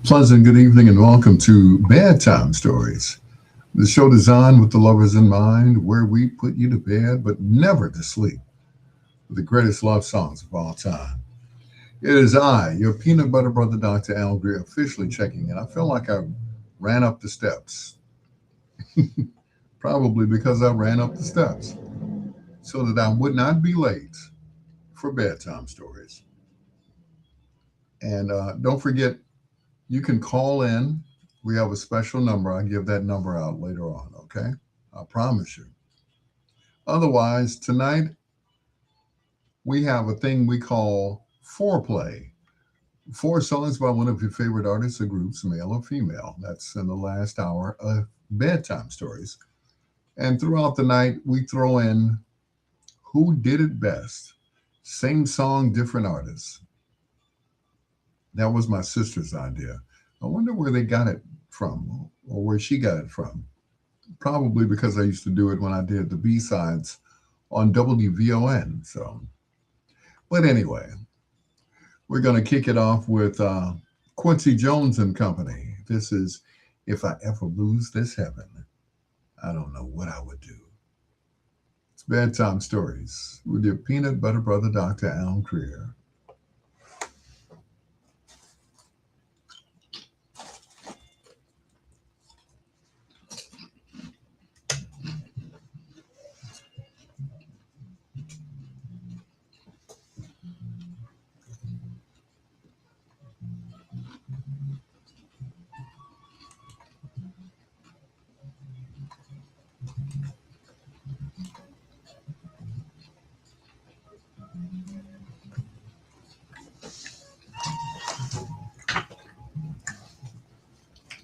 Pleasant good evening and welcome to Bedtime Stories, the show designed with the lovers in mind, where we put you to bed but never to sleep with the greatest love songs of all time. It is I, your peanut butter brother, Dr. Al Greer, officially checking in. I feel like I ran up the steps, probably because I ran up the steps, so that I would not be late for Bedtime Stories. And don't forget, you can call in. We have a special number. I'll give that number out later on, okay? I promise you. Otherwise, tonight we have a thing we call foreplay. Four songs by one of your favorite artists or groups, male or female. That's in the last hour of Bedtime Stories. And throughout the night, we throw in who did it best. Same song, different artists. That was my sister's idea. I wonder where they got it from or where she got it from. Probably because I used to do it when I did the B-sides on WVON. So, but anyway, we're going to kick it off with Quincy Jones and Company. This is If I Ever Lose This Heaven, I Don't Know What I Would Do. It's Bedtime Stories with your peanut butter brother, Dr. Al Greer.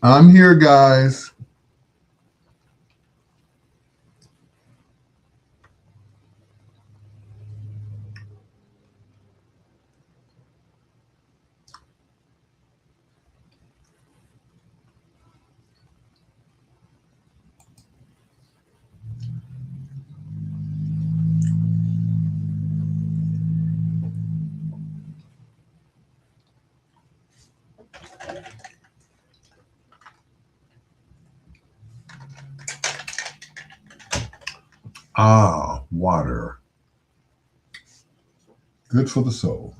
I'm here, guys. Ah, water. Good for the soul.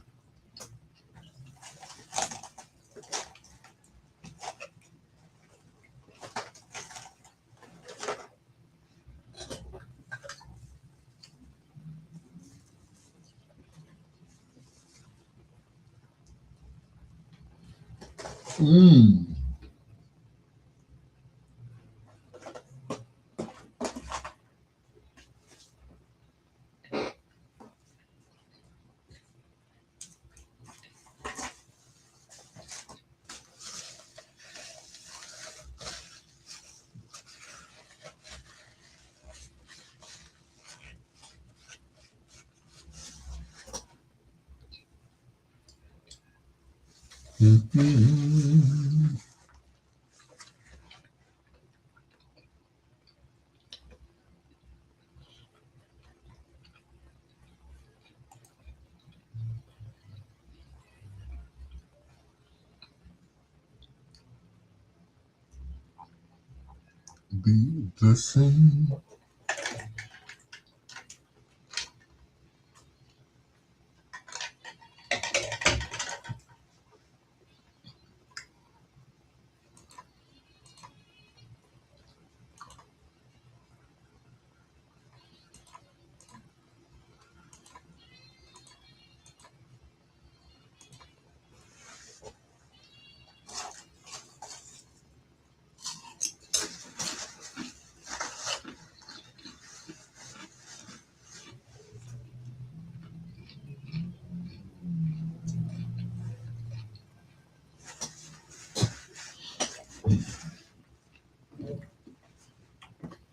Mmm. Mhm. Be the same.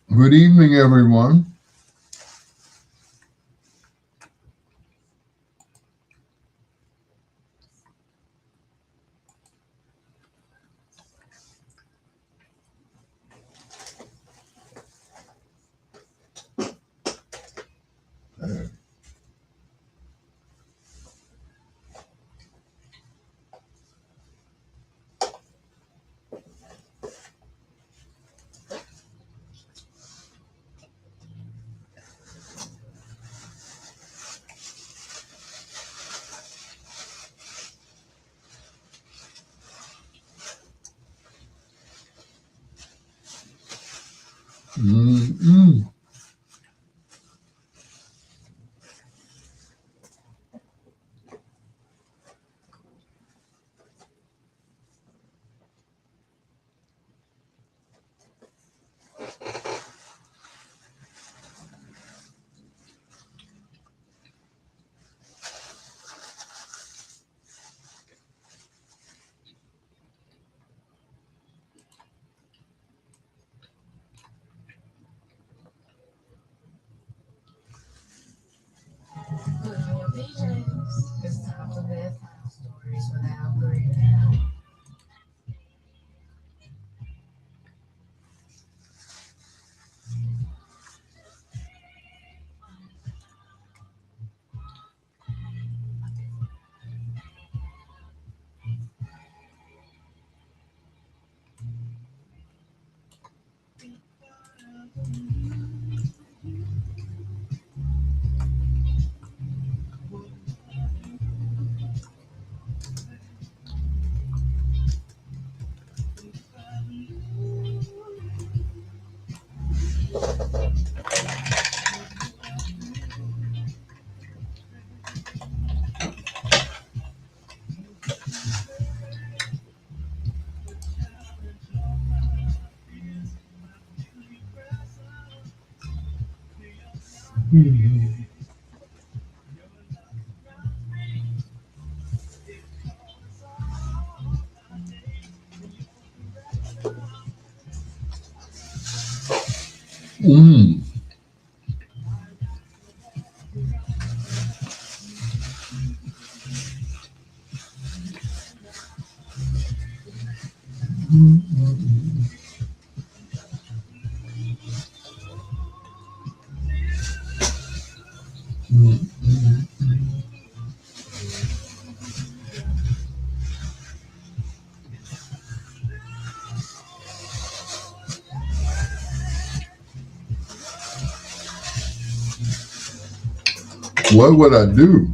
Good evening, everyone. Mm-mm. Put on your PJs. It's time for bedtime stories without Greer. Mm. What would I do?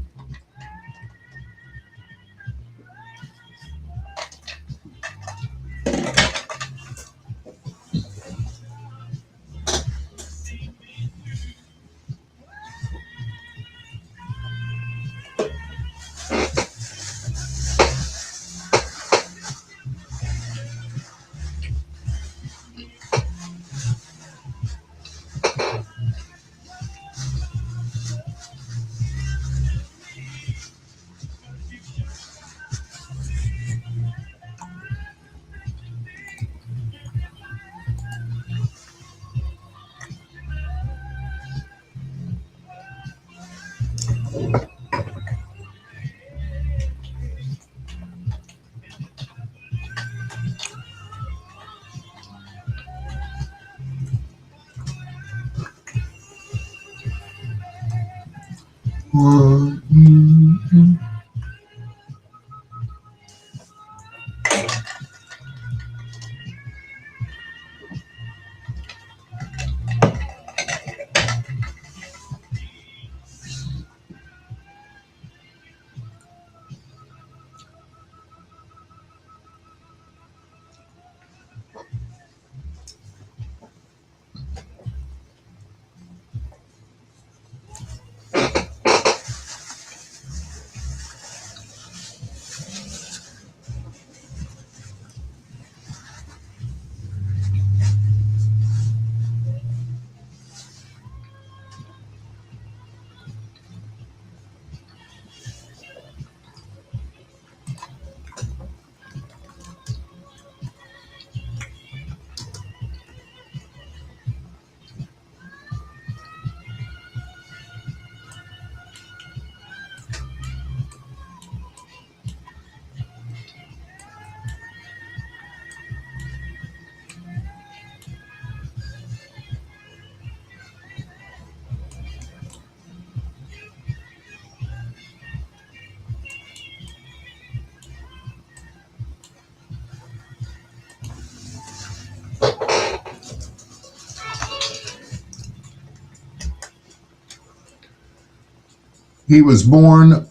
He was born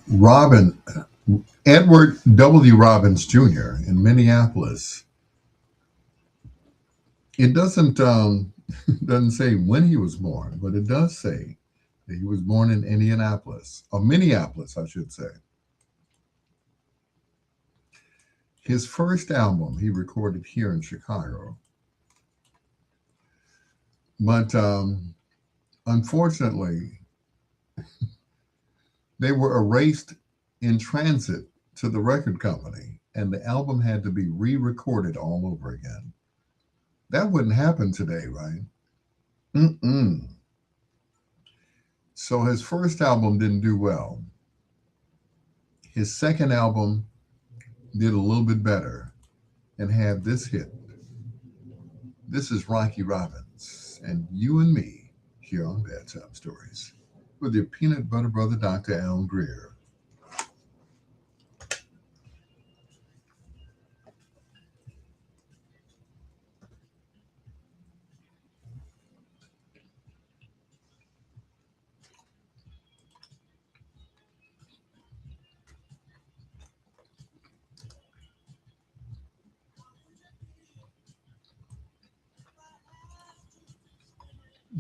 Edward W. Robbins Jr. in Minneapolis. It doesn't say when he was born, but it does say that he was born in Indianapolis, or Minneapolis, I should say. His first album he recorded here in Chicago, but unfortunately, they were erased in transit to the record company, and the album had to be re-recorded all over again. That wouldn't happen today, right? Mm-mm. So his first album didn't do well. His second album did a little bit better and had this hit. This is Rocky Robbins and You and Me here on Bedtime Stories with your peanut butter brother, Dr. Al Greer.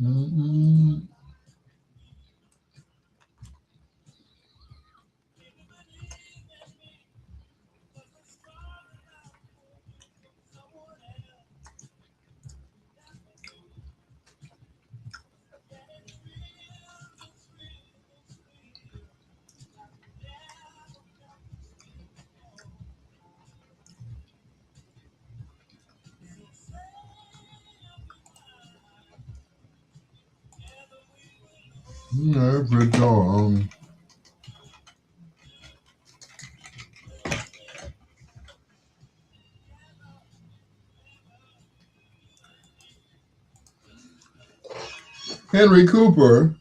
Mm-mm. Every dawn. Henry Cooper,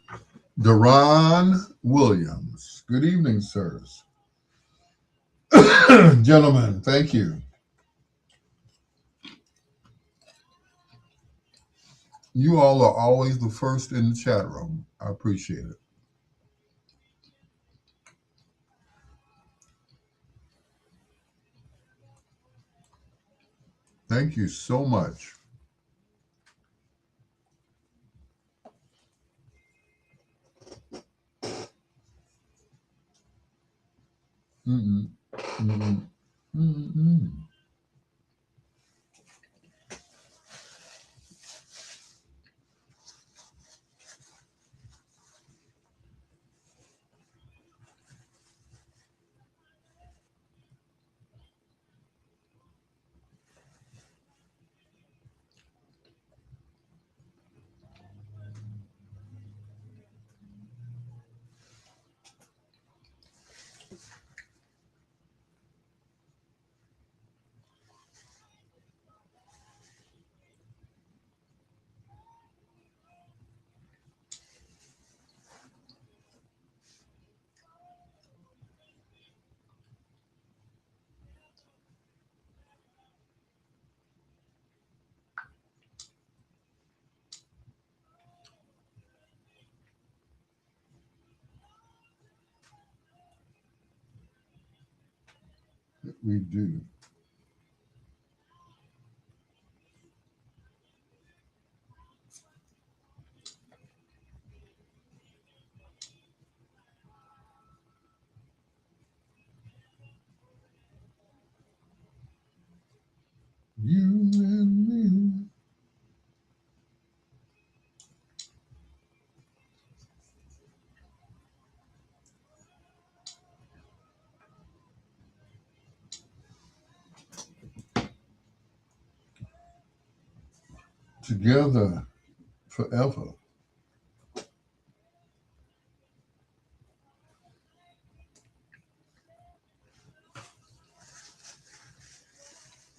Deron Williams. Good evening, sirs. Gentlemen, thank you. You all are always the first in the chat room. I appreciate it. Thank you so much. Mm-mm. Mm-mm. Mm-mm. that we do. You and me. Together forever.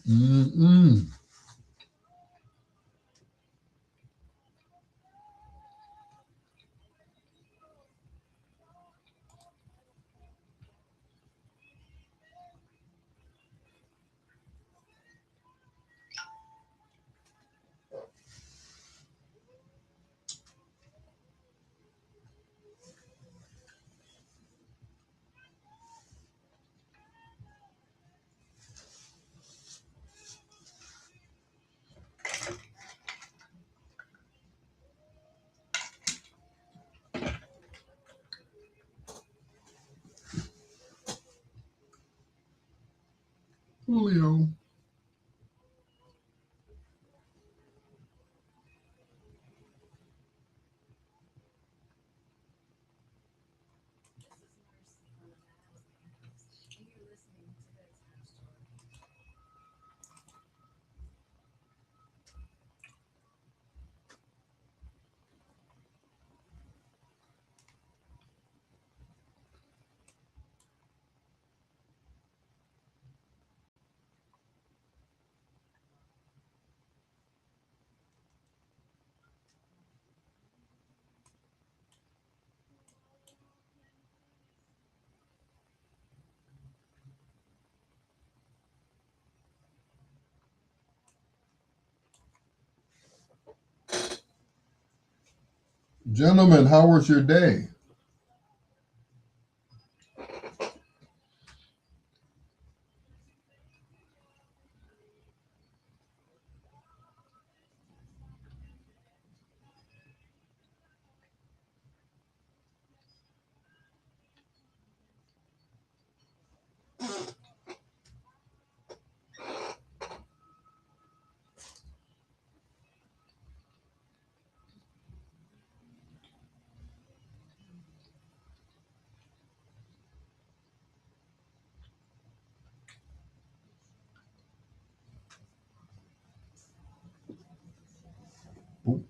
Mm-mm. Julio. And you're listening to Bedtime Stories. Gentlemen, how was your day? Oh,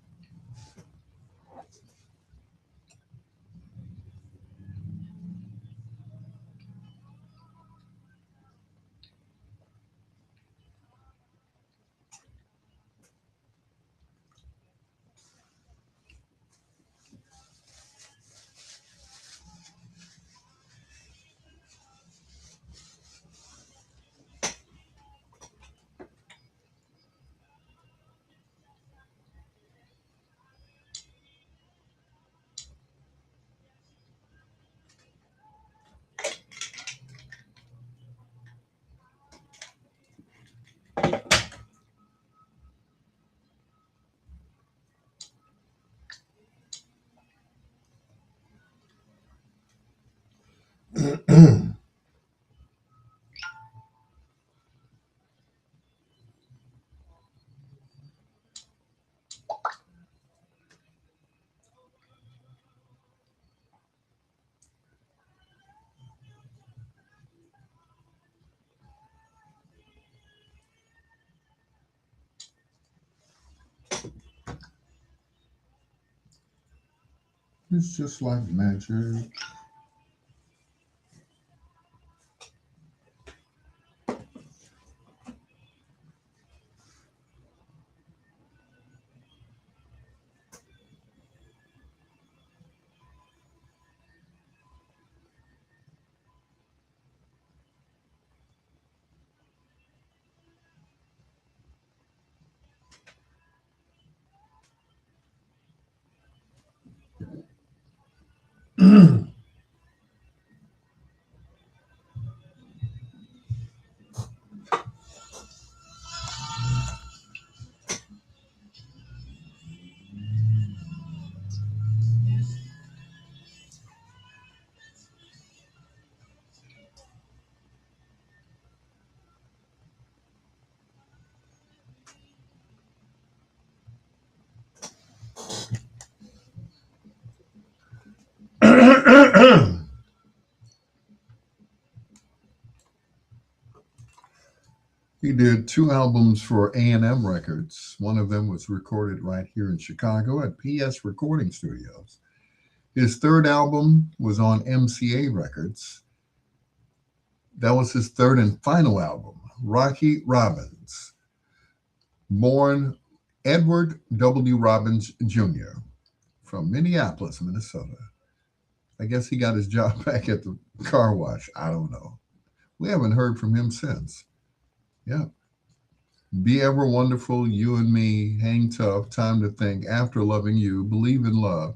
it's just like magic. He did two albums for A&M Records. One of them was recorded right here in Chicago at PS Recording Studios. His third album was on MCA Records. That was his third and final album, Rocky Robbins, born Edward W. Robbins Jr. from Minneapolis, Minnesota. I guess he got his job back at the car wash. I don't know. We haven't heard from him since. Yeah. Be ever wonderful, you and me, hang tough, time to think, after loving you, believe in love.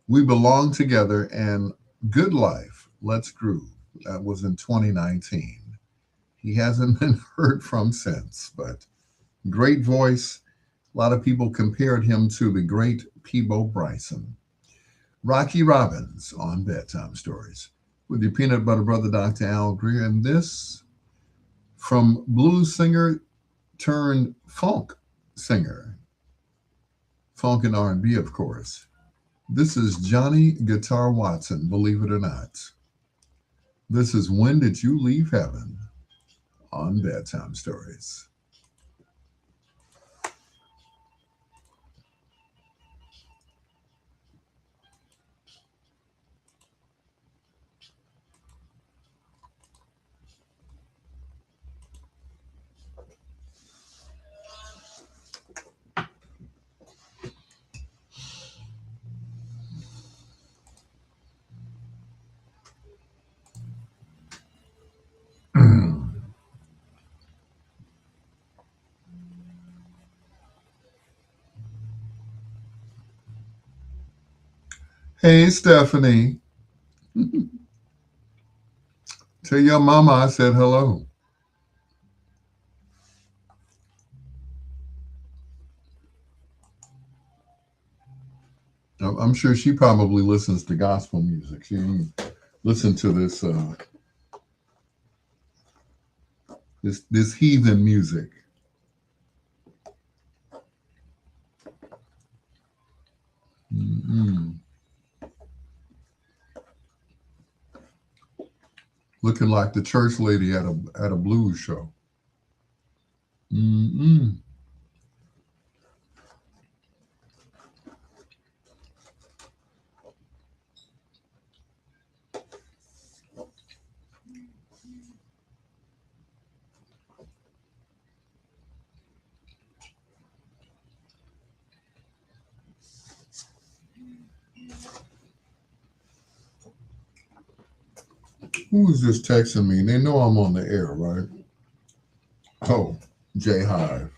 We belong together and good life. Let's groove. That was in 2019. He hasn't been heard from since, but great voice. A lot of people compared him to the great Peebo Bryson. Rocky Robbins on Bedtime Stories with your peanut butter brother, Dr. Al Greer. And this from blues singer turned funk singer, funk and R&B, of course. This is Johnny Guitar Watson, believe it or not. This is When Did You Leave Heaven on Bedtime Stories. Hey, Stephanie. Tell your mama I said hello. I'm sure she probably listens to gospel music. She didn't listen to this heathen music. Mm-mm. Looking like the church lady at a blues show. Mm-mm. Who is this texting me? They know I'm on the air, right? Oh, J Hive.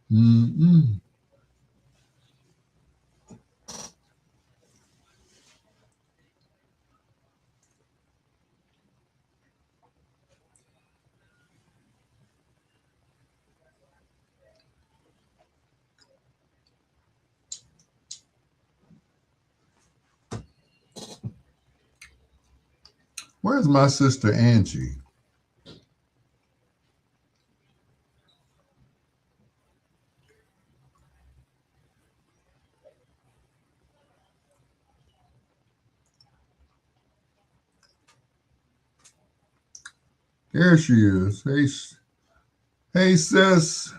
Mm-mm. Where's my sister Angie? There she is. Hey, sis.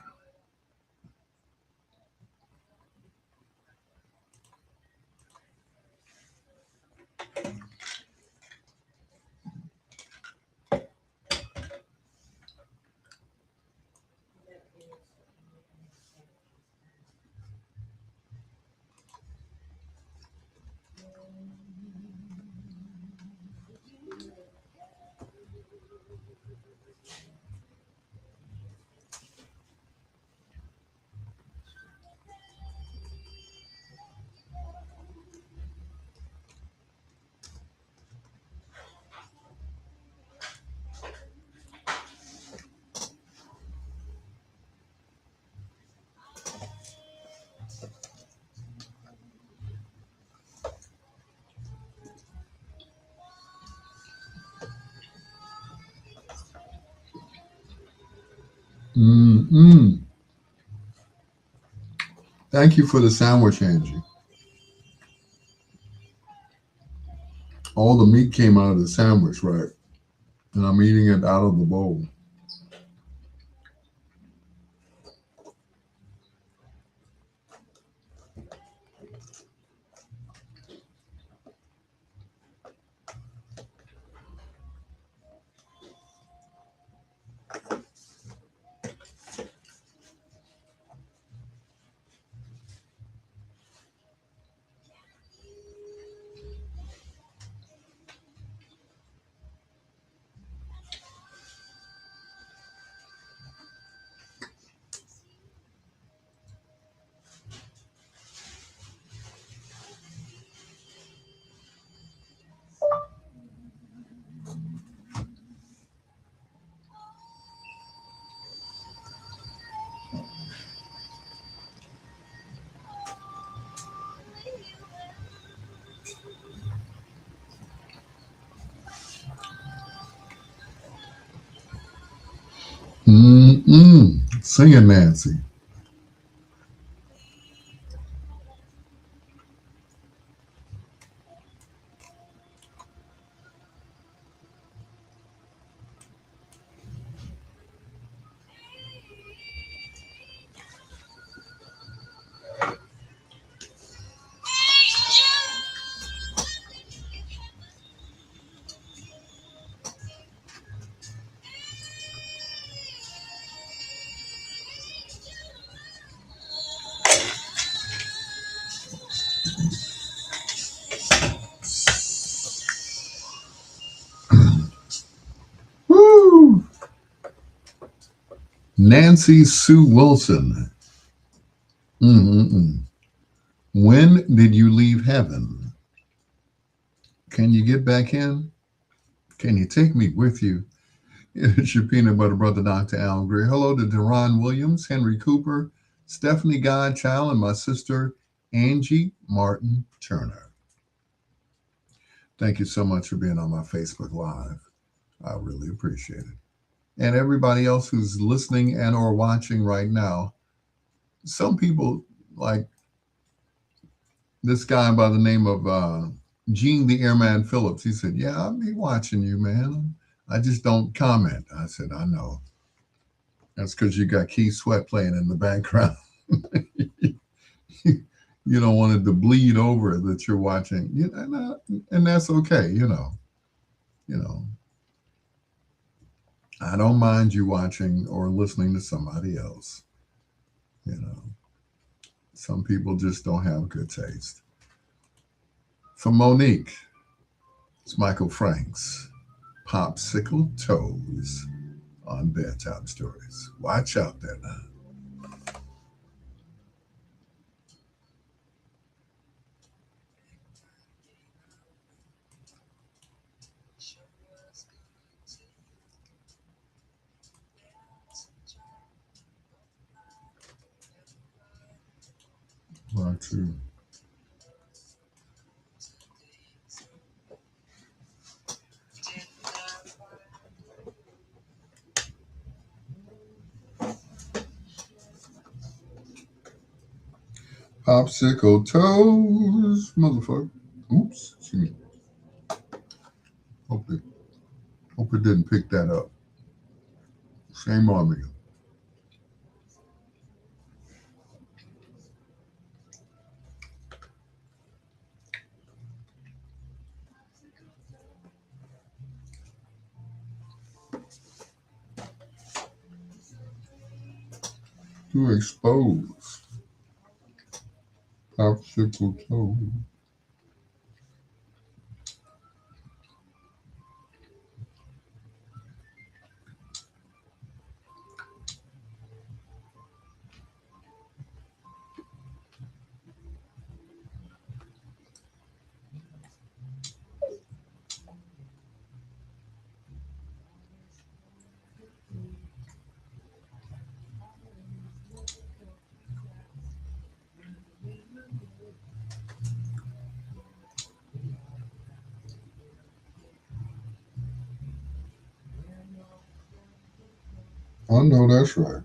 Mm-mm. Thank you for the sandwich, Angie. All the meat came out of the sandwich, right? And I'm eating it out of the bowl. Mm-mm. Sing it, Nancy. Woo! Nancy Sue Wilson. Mm-mm-mm. When did you leave heaven? Can you get back in? Can you take me with you? It's your peanut butter brother, Dr. Al Greer. Hello to Deron Williams, Henry Cooper, Stephanie Godchild, and my sister, Angie Martin Turner. Thank you so much for being on my Facebook Live. I really appreciate it. And everybody else who's listening and or watching right now, some people like this guy by the name of Gene the Airman Phillips. He said, "Yeah, I'll be watching you, man. I just don't comment." I said, "I know. That's because you got Keith Sweat playing in the background. You don't want it to bleed over that you're watching, and that's okay. You know. I don't mind you watching or listening to somebody else. You know, some people just don't have good taste." For Monique, it's Michael Franks, Popsicle Toes on Bedtime Stories. Watch out there now. One, two. Popsicle Toes, motherfucker. Oops. Excuse me. Hope it, hope it didn't pick that up. Shame on me. To expose Popsicle Toes. I know that's right.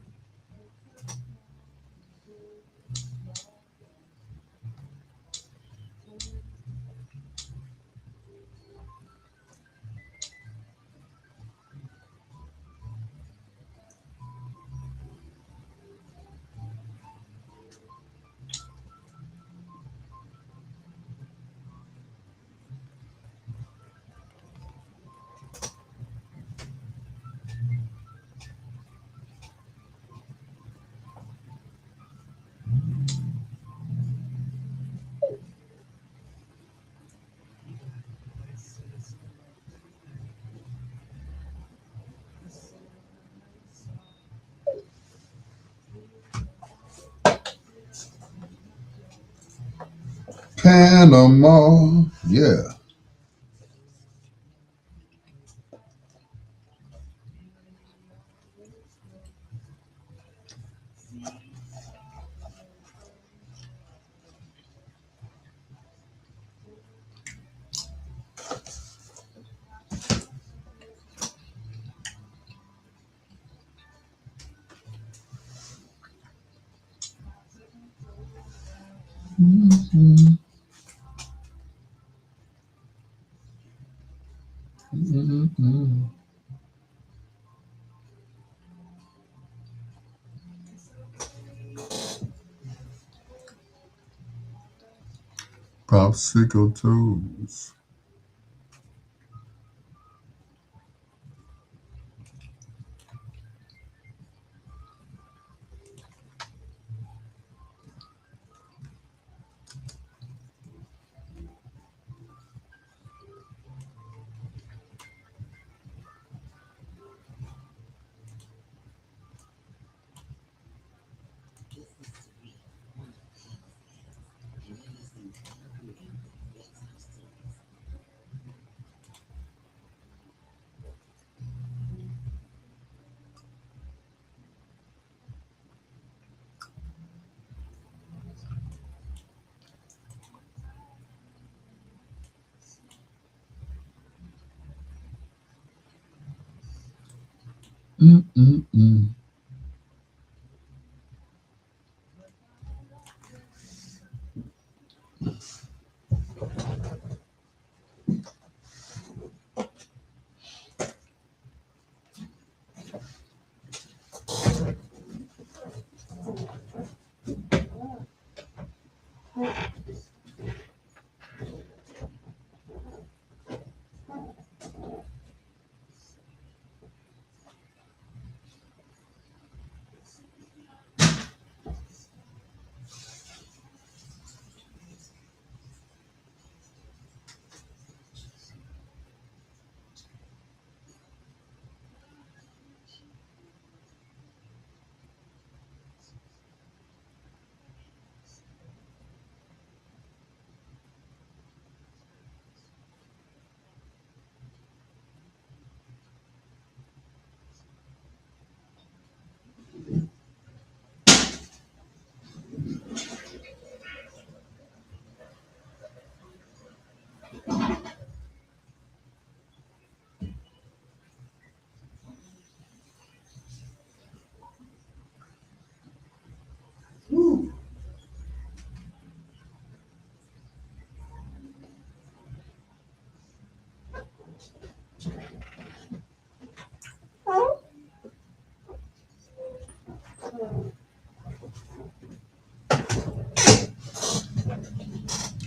Panama. Yeah. Mhm. Mhm. Popsicle toes. Mm-mm-mm.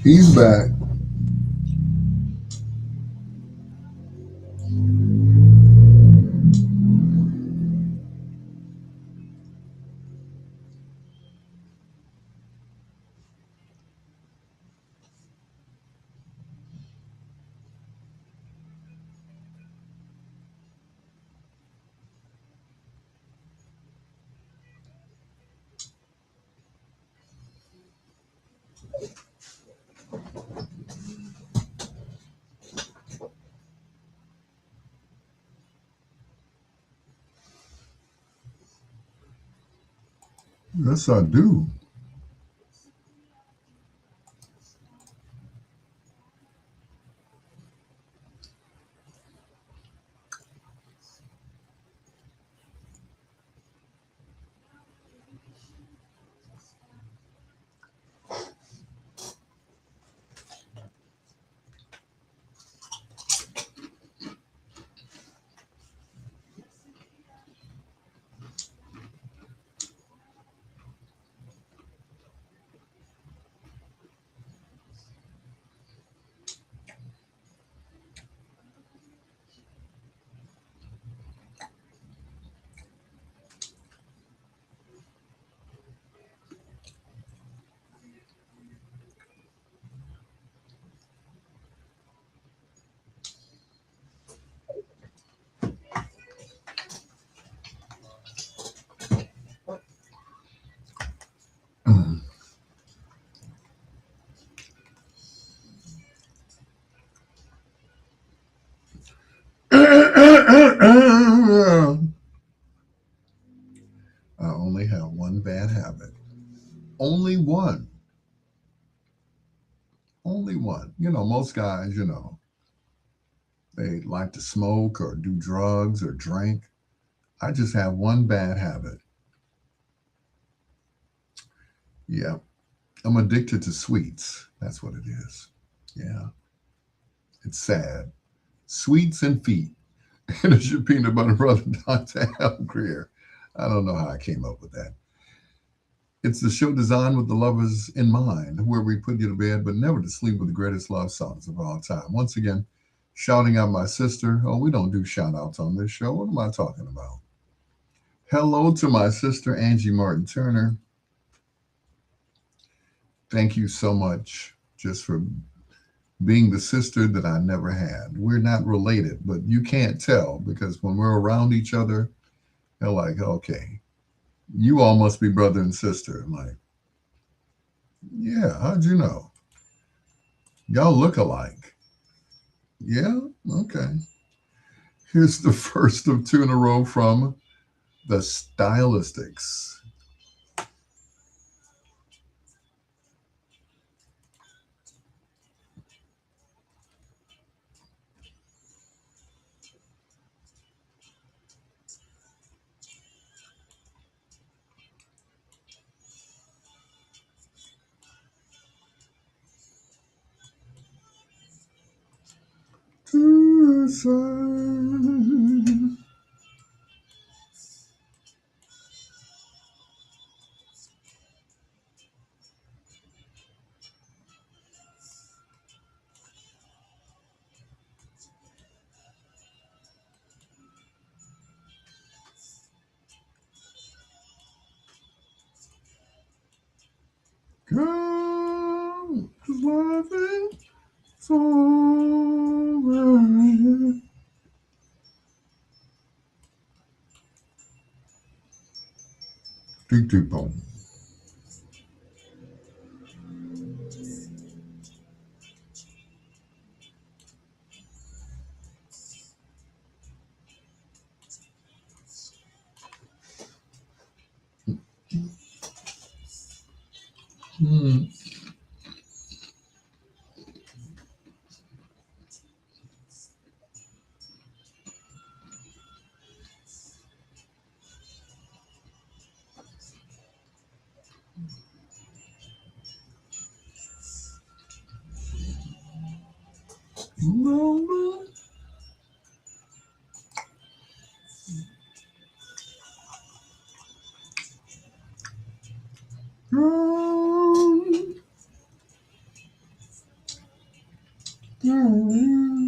He's back. Yes, I do. Only one. Only one. Most guys, they like to smoke or do drugs or drink. I just have one bad habit. Yeah, I'm addicted to sweets. That's what it is. Yeah, it's sad. Sweets and feet. And it's your peanut butter brother, Dr. Al Greer. I don't know how I came up with that. It's the show designed with the lovers in mind, where we put you to bed but never to sleep with the greatest love songs of all time. Once again, shouting out my sister. Oh, we don't do shout outs on this show. What am I talking about? Hello to my sister, Angie Martin Turner. Thank you so much just for being the sister that I never had. We're not related, but you can't tell because when we're around each other, they're like, okay, you all must be brother and sister. I'm like, yeah, how'd you know? Y'all look alike. Yeah, okay. Here's the first of two in a row from the Stylistics. To the side. Come, 'cause life is alright. Deep, deep, boom. Hmm. Yes.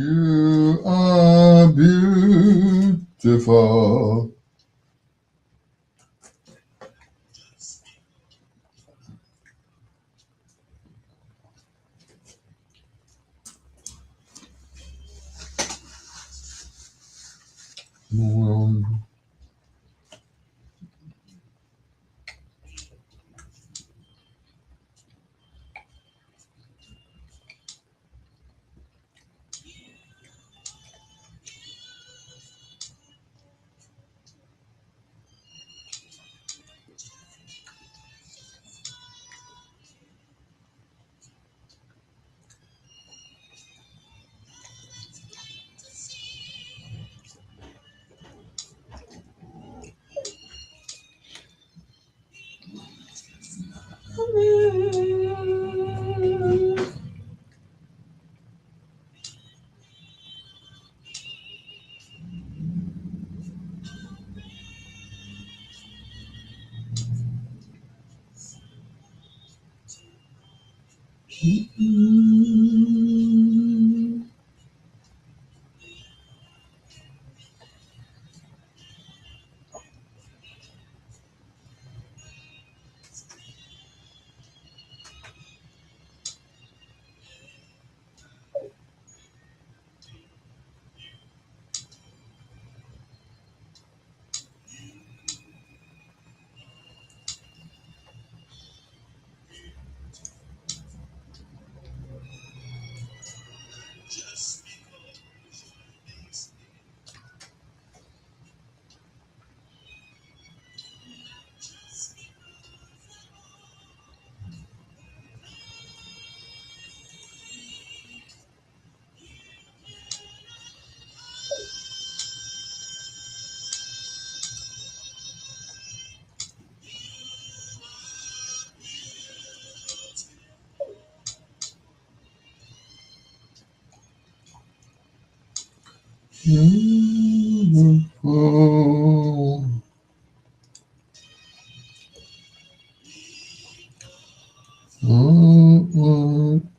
You are beautiful. Um,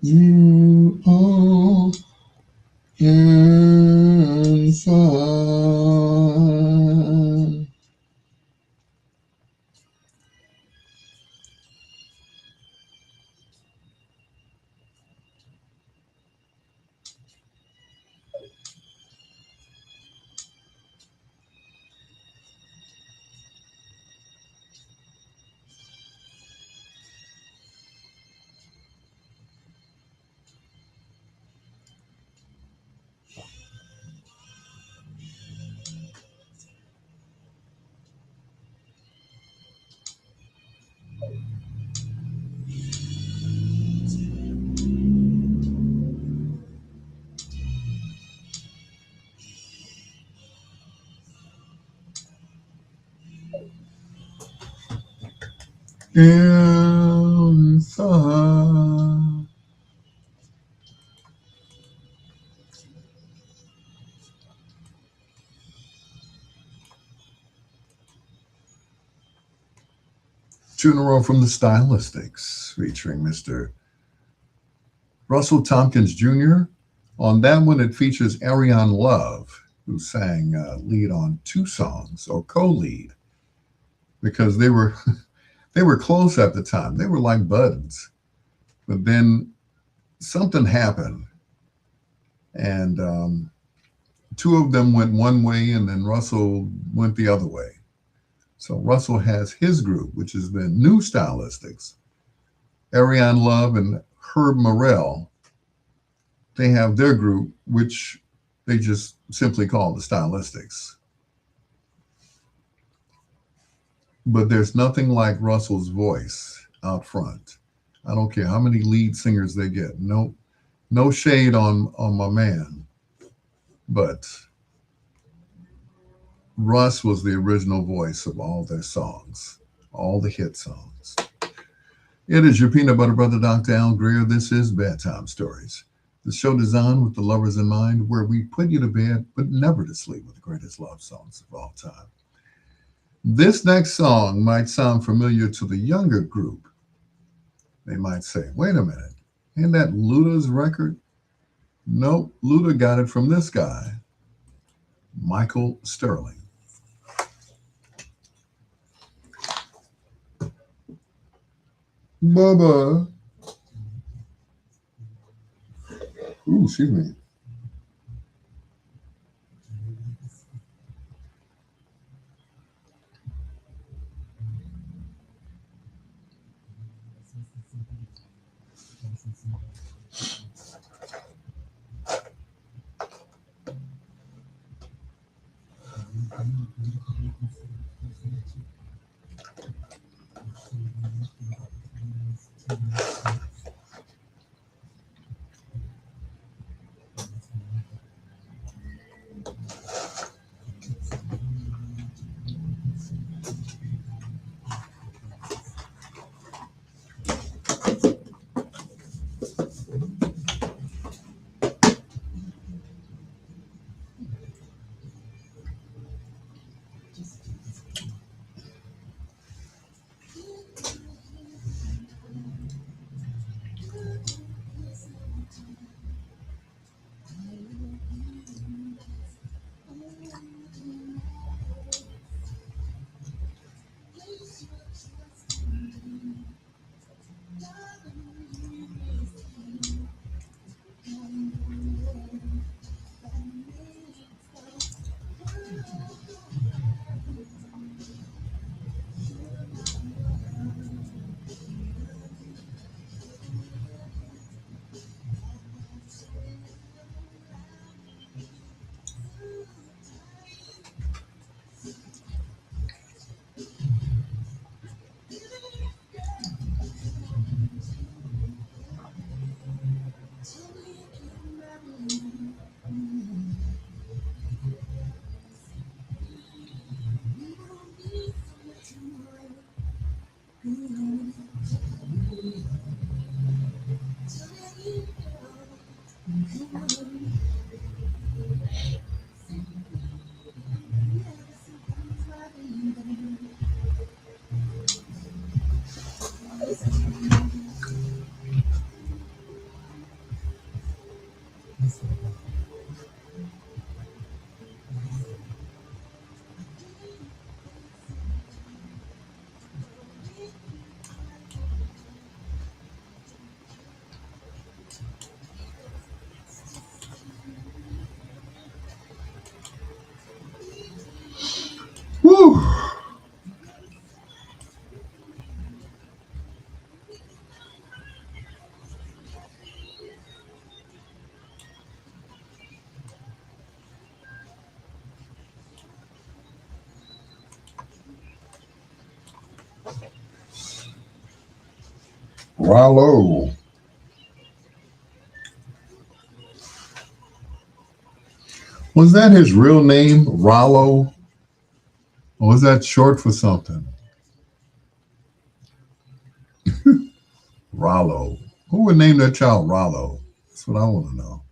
beautiful. You are inside. Inside. Two in a row from the Stylistics, featuring Mr. Russell Tompkins Jr. On that one, it features Ariane Love, who sang lead on two songs, or co-lead, because they were close at the time. They were like buds, but then something happened, and two of them went one way, and then Russell went the other way. So Russell has his group, which is the New Stylistics. Ariane Love and Herb Morrell, they have their group, which they just simply call the Stylistics. But there's nothing like Russell's voice out front. I don't care how many lead singers they get. No, no shade on my man, but Russ was the original voice of all their songs, all the hit songs. It is your peanut butter brother, Dr. Al Greer. This is Bedtime Stories, the show designed with the lovers in mind, where we put you to bed, but never to sleep with the greatest love songs of all time. This next song might sound familiar to the younger group. They might say, wait a minute, isn't that Luda's record? Nope, Luda got it from this guy, Michael Sterling. Bubba. Ooh, excuse me. Woo! Rollo. Was that his real name, Rollo? Or was that short for something? Rollo. Who would name their child Rollo? That's what I want to know.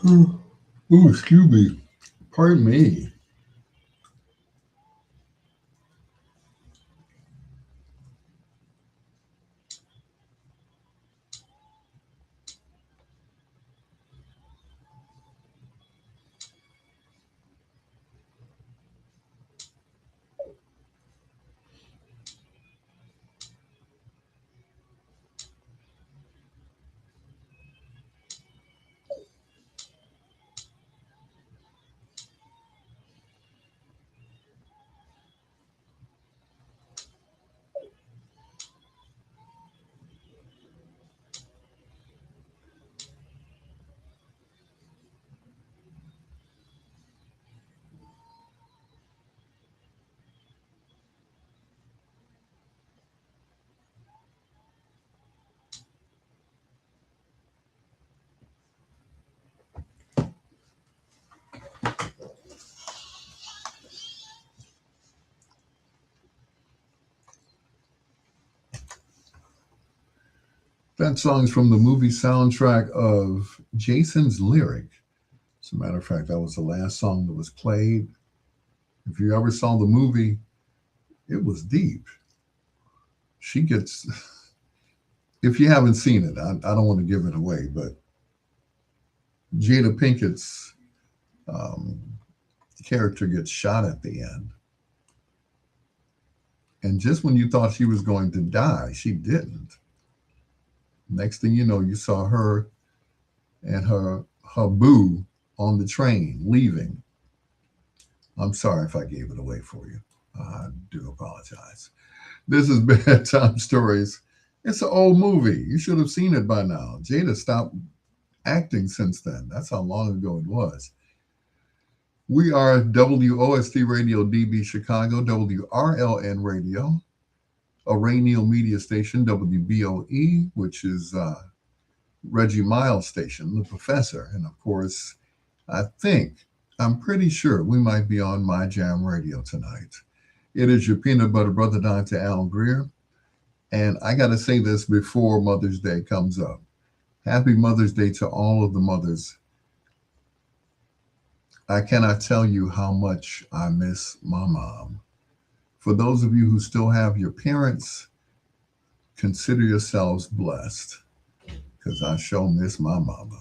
Ooh, excuse me. Pardon me. That song's from the movie soundtrack of Jason's Lyric. As a matter of fact, that was the last song that was played. If you ever saw the movie, it was deep. She gets, if you haven't seen it, I don't want to give it away, but Jada Pinkett's um, character gets shot at the end. And just when you thought she was going to die, she didn't. Next thing you know, you saw her and her boo on the train leaving. I'm sorry if I gave it away for you. I do apologize. This is Bedtime Stories. It's an old movie. You should have seen it by now. Jada stopped acting since then. That's how long ago it was. We are WOST Radio DB Chicago, WRLN Radio, a Rainiel media station, WBOE, which is Reggie Miles' station, the professor. And of course, I'm pretty sure we might be on My Jam Radio tonight. It is your peanut butter brother, Dr. Al Greer. And I got to say this before Mother's Day comes up. Happy Mother's Day to all of the mothers. I cannot tell you how much I miss my mom. For those of you who still have your parents, consider yourselves blessed because I sure miss my mama.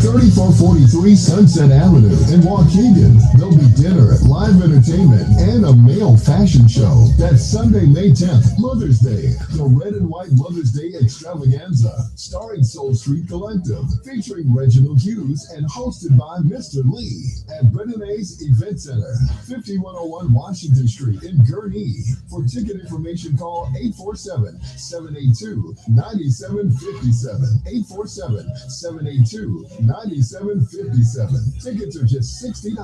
3443 Sunset Avenue in Waukegan. There'll be dinner, live entertainment, and a male fashion show. That's Sunday, May 10th, Mother's Day. The Red and White Mother's Day Extravaganza, starring Soul Street Collective, featuring Reginald Hughes and hosted by Mr. Lee at Brennan-A's Event Center, 5101 Washington Street in Gurnee. For ticket information, call 847-782-9757. 847-782-9757. Tickets are just $60.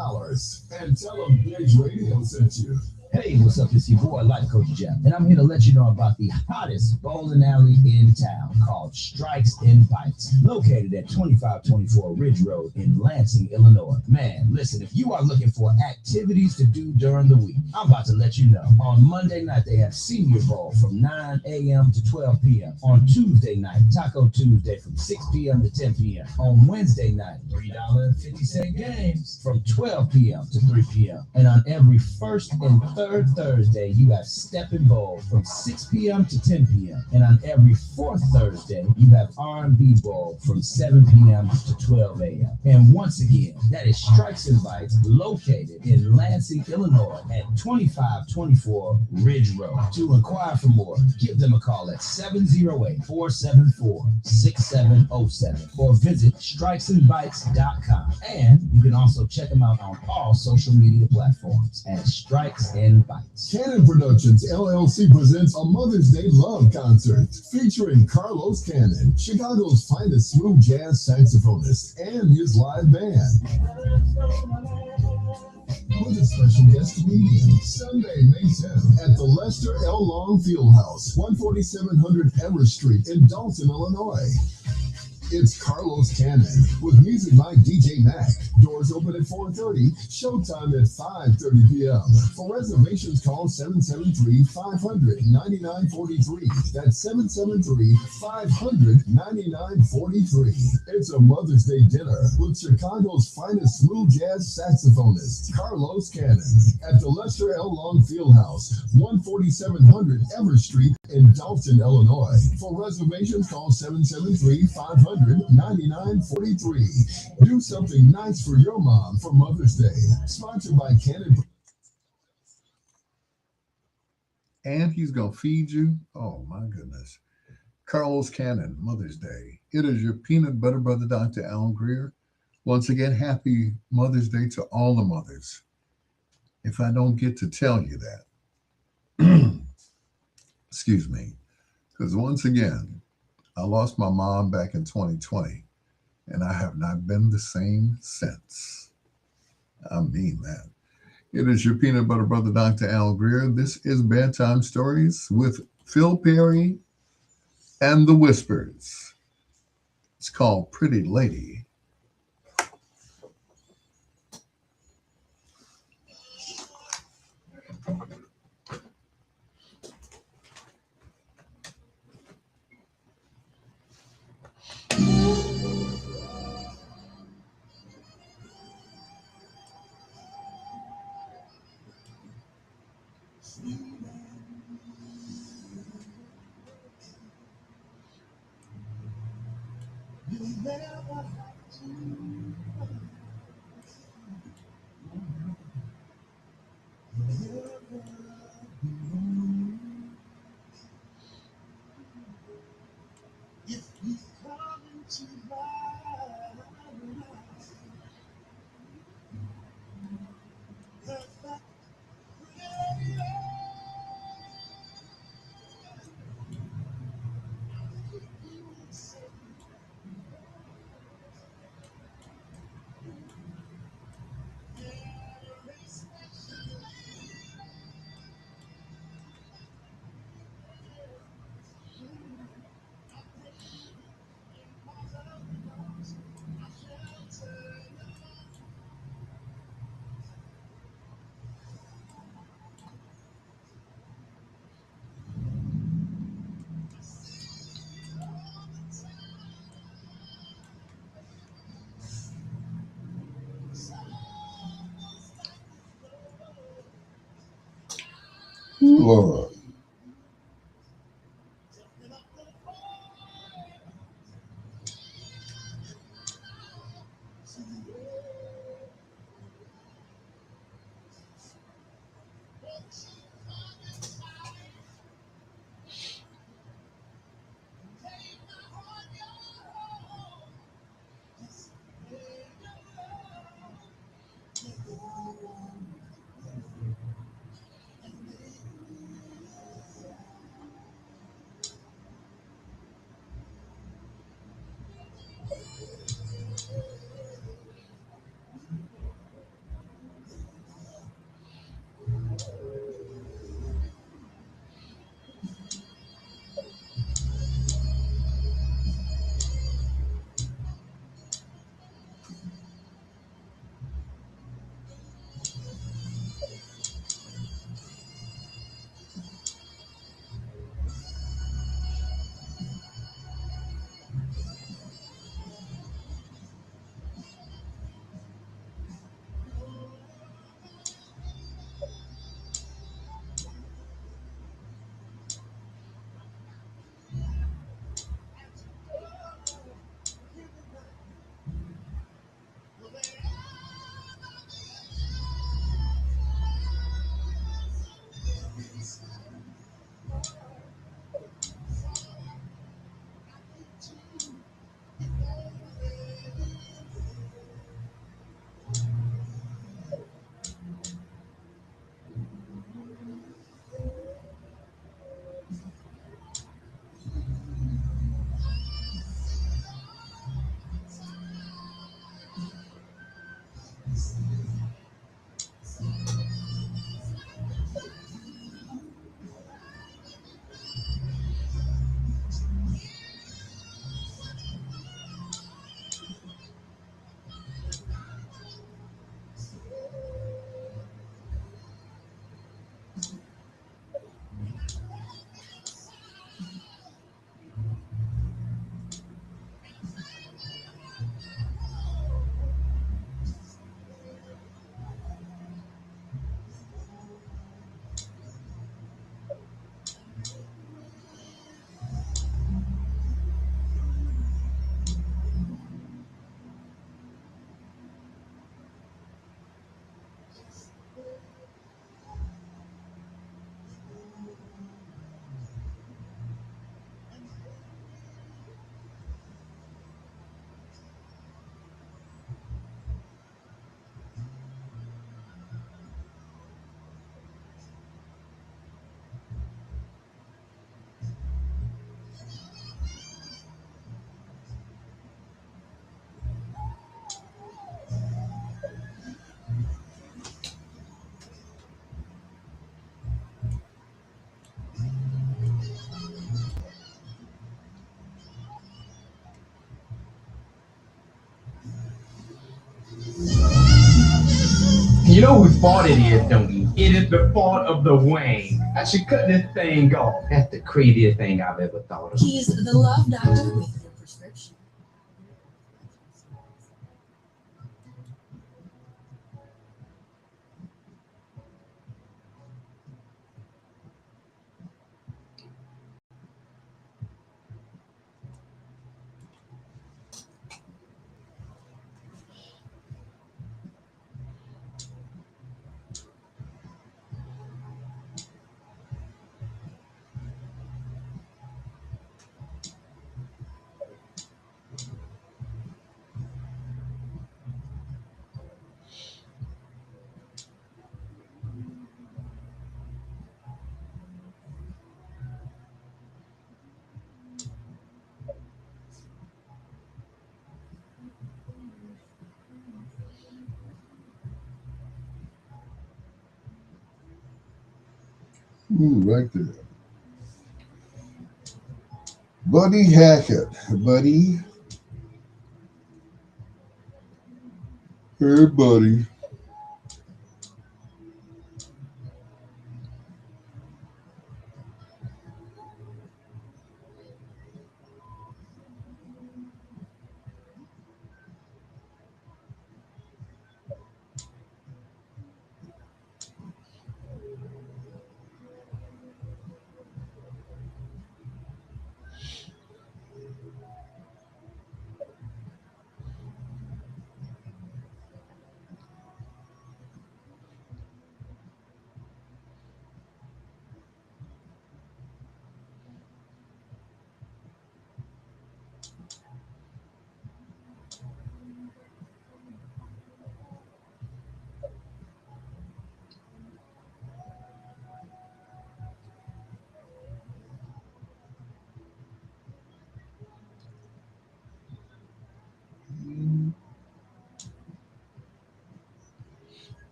And tell them Blaze Radio sent you. Hey, what's up? It's your boy, Life Coach Jeff, and I'm here to let you know about the hottest bowling alley in town called Strikes and Bites, located at 2524 Ridge Road in Lansing, Illinois. Man, listen, if you are looking for activities to do during the week, I'm about to let you know. On Monday night, they have Senior Bowl from 9 a.m. to 12 p.m. On Tuesday night, Taco Tuesday from 6 p.m. to 10 p.m. On Wednesday night, $3.50 games from 12 p.m. to 3 p.m. And on every first and third Thursday, you have Step and Bowl from 6 p.m. to 10 p.m. And on every fourth Thursday, you have R&B Bowl from 7 p.m. to 12 a.m. And once again, that is Strikes and Bites, located in Lansing, Illinois at 2524 Ridge Road. To inquire for more, give them a call at 708-474-6707 or visit strikesandbites.com. And you can also check them out on all social media platforms at Strikes and Bites. Cannon Productions LLC presents a Mother's Day Love Concert featuring Carlos Cannon, Chicago's finest smooth jazz saxophonist, and his live band. with a special guest comedian. Sunday, May 10th at the Lester L. Long Fieldhouse, 14700 Ever Street in Dalton, Illinois. It's Carlos Cannon with music by DJ Mac. Doors open at 4:30. Showtime at 5:30 p.m. For reservations, call 773-500-9943. That's 773-500-9943. It's a Mother's Day dinner with Chicago's finest smooth jazz saxophonist, Carlos Cannon, at the Lester L. Long Fieldhouse, 14700 Ever Street in Dalton, Illinois. For reservations, call 773-500-9943. Do something nice for your mom for Mother's Day. Sponsored by Cannon. And he's going to feed you. Oh, my goodness. Carlos Cannon, Mother's Day. It is your peanut butter brother, Dr. Alan Greer. Once again, happy Mother's Day to all the mothers. If I don't get to tell you that, excuse me, because once again, I lost my mom back in 2020, and I have not been the same since. I mean that. It is your peanut butter brother, Dr. Al Greer. This is Bedtime Stories with Phil Perry and the Whispers. It's called Pretty Lady. Lord. You know whose fault it is, don't you? It is the fault of the Wayne. I should cut this thing off. That's the craziest thing I've ever thought of. He's the love doctor with your prescription. Ooh, right there. Buddy Hackett. Buddy. Hey, buddy.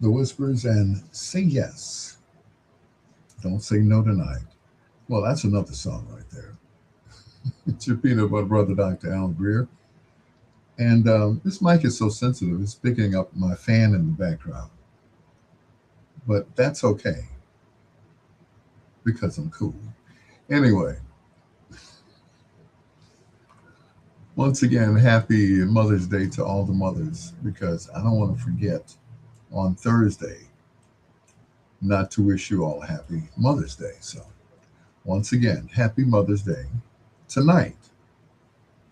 The Whispers and Say Yes. Don't Say No Tonight. Well, that's another song right there. It's your peanut butter brother, Dr. Alan Greer. And this mic is so sensitive, it's picking up my fan in the background. But that's okay because I'm cool. Anyway, once again, happy Mother's Day to all the mothers because I don't want to forget on Thursday not to wish you all a happy Mother's Day. So, once again, happy Mother's Day tonight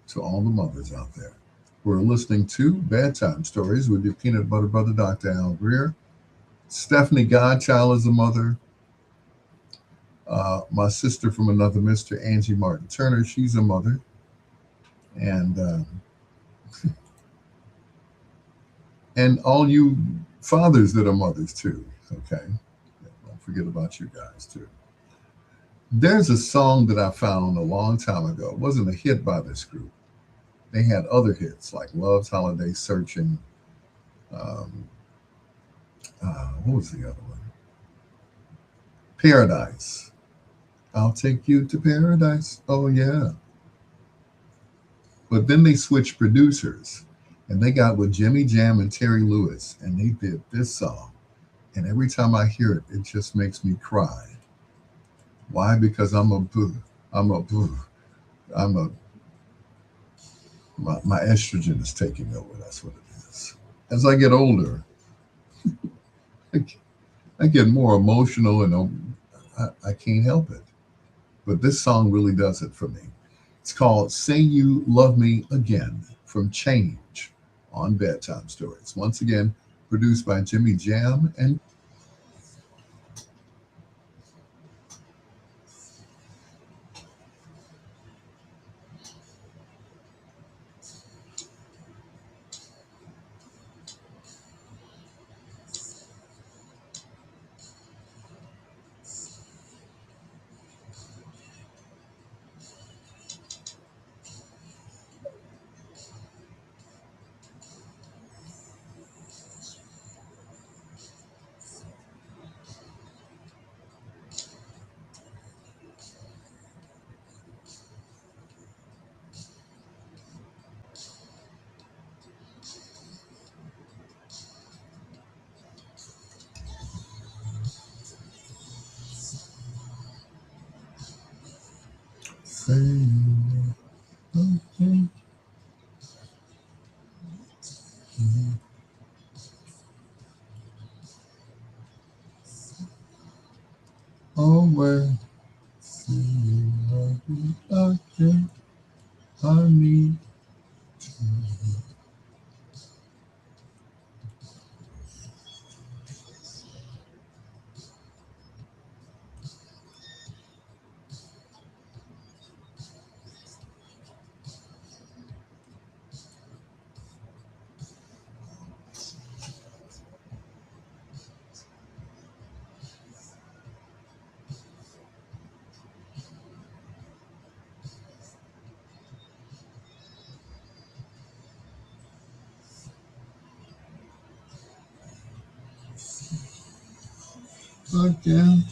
to all the mothers out there. We're listening to Bedtime Stories with your peanut butter brother, Dr. Al Greer. Stephanie Godchild is a mother. My sister from another Mr. Angie Martin Turner, she's a mother. And all you fathers that are mothers too, okay? Don't forget about you guys too. There's a song that I found a long time ago. It wasn't a hit by this group. They had other hits like Love's Holiday Searching. Um, what was the other one? Paradise. I'll take you to paradise. Oh, yeah. But then they switched producers and they got with Jimmy Jam and Terry Lewis and they did this song. And every time I hear it, it just makes me cry. Why? Because I'm a boo. I'm a boo. I'm a, my estrogen is taking over. That's what it is. As I get older, I get more emotional and I can't help it. But this song really does it for me. It's called Say You Love Me Again from Change on Bedtime Stories. Once again, produced by Jimmy Jam and Say You Love Me. Always say you love me again. I need again.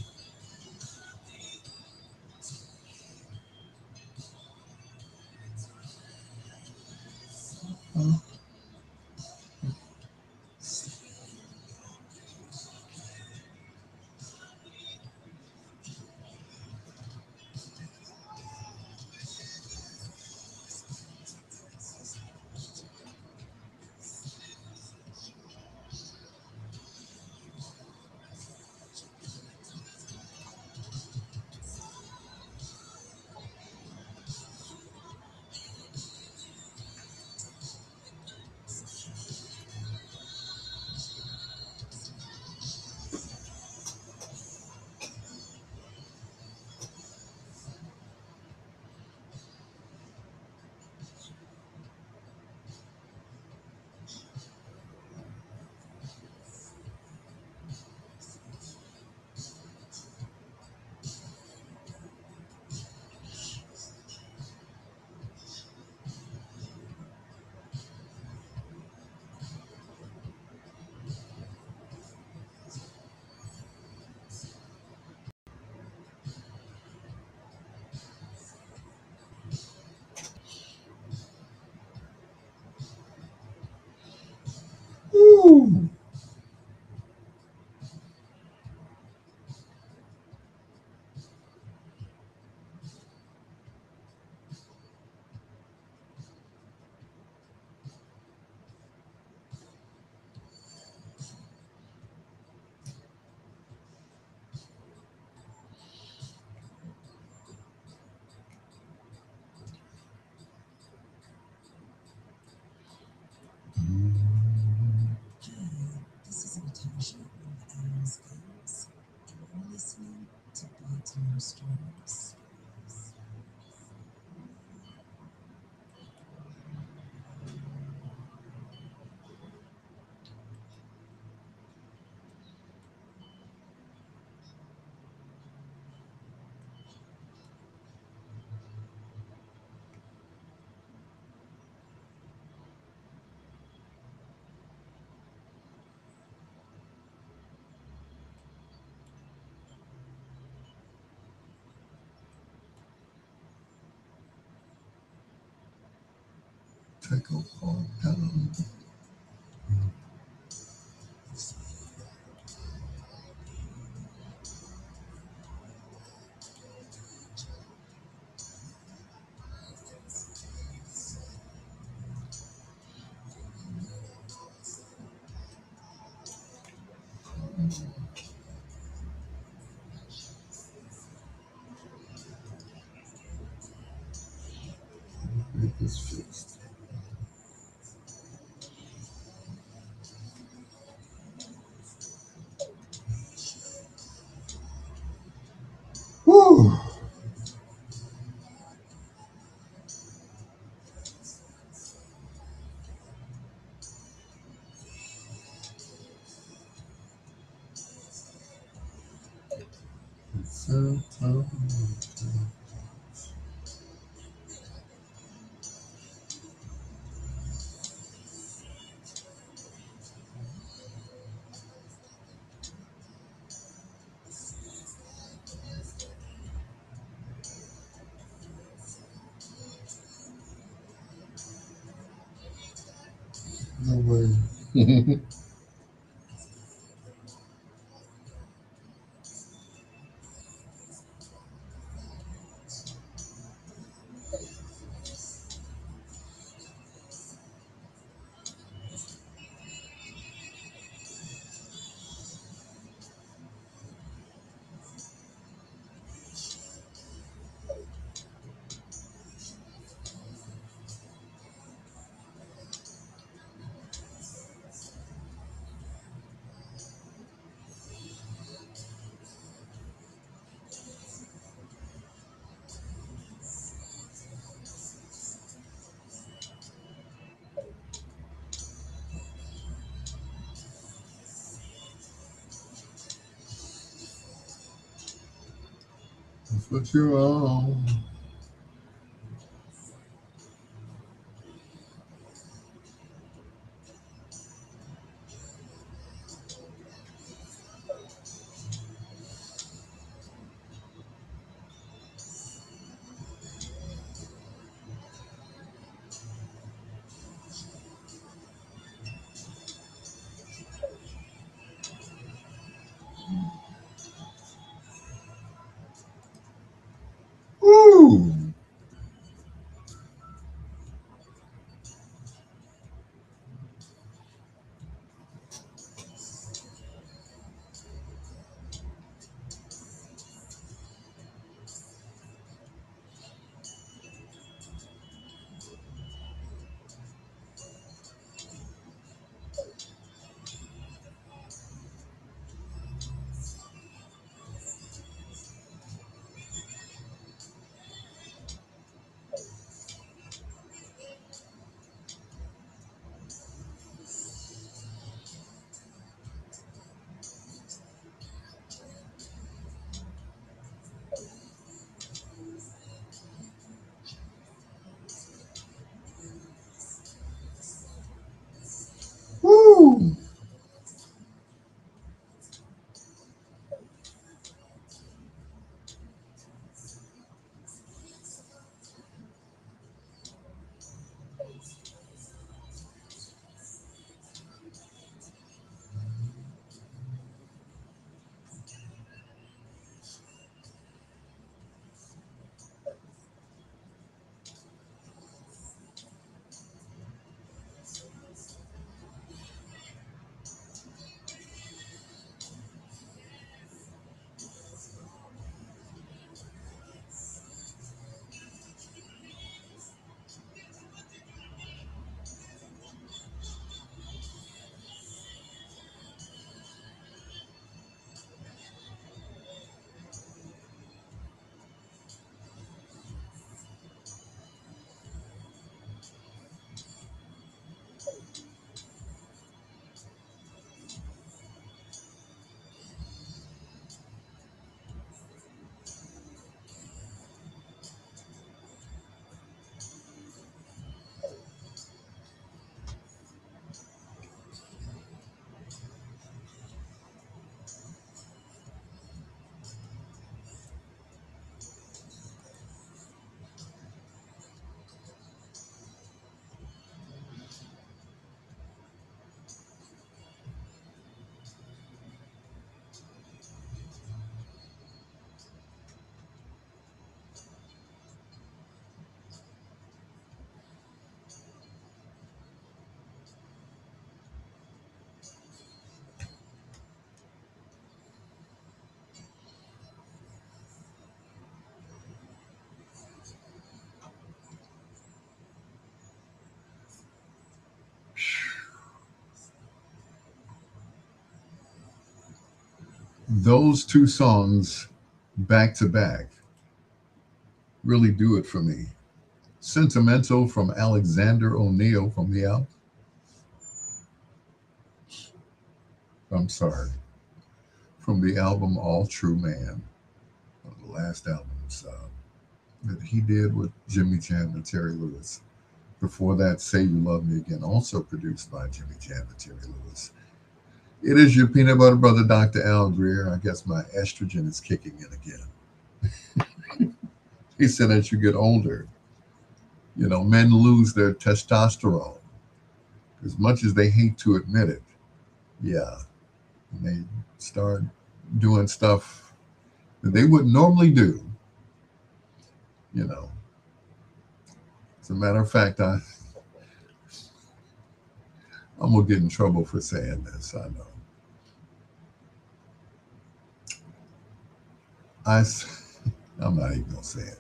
Take a walk down. Get this fixed. Whew. So, no way. That's what you're on. Woo! those two songs back to back really do it for me. Sentimental from Alexander O'Neill from the album. I'm sorry, from the album All True Man, one of the last albums that he did with Jimmy Jam and Terry Lewis. Before that, Say You Love Me Again, also produced by Jimmy Jam and Terry Lewis. It is your peanut butter brother, Dr. Al Greer. I guess my estrogen is kicking in again. He said as you get older, men lose their testosterone. As much as they hate to admit it, yeah, and they start doing stuff that they would normally do. You know, as a matter of fact, I'm gonna get in trouble for saying this. I know. I, s- I'm not even gonna say it.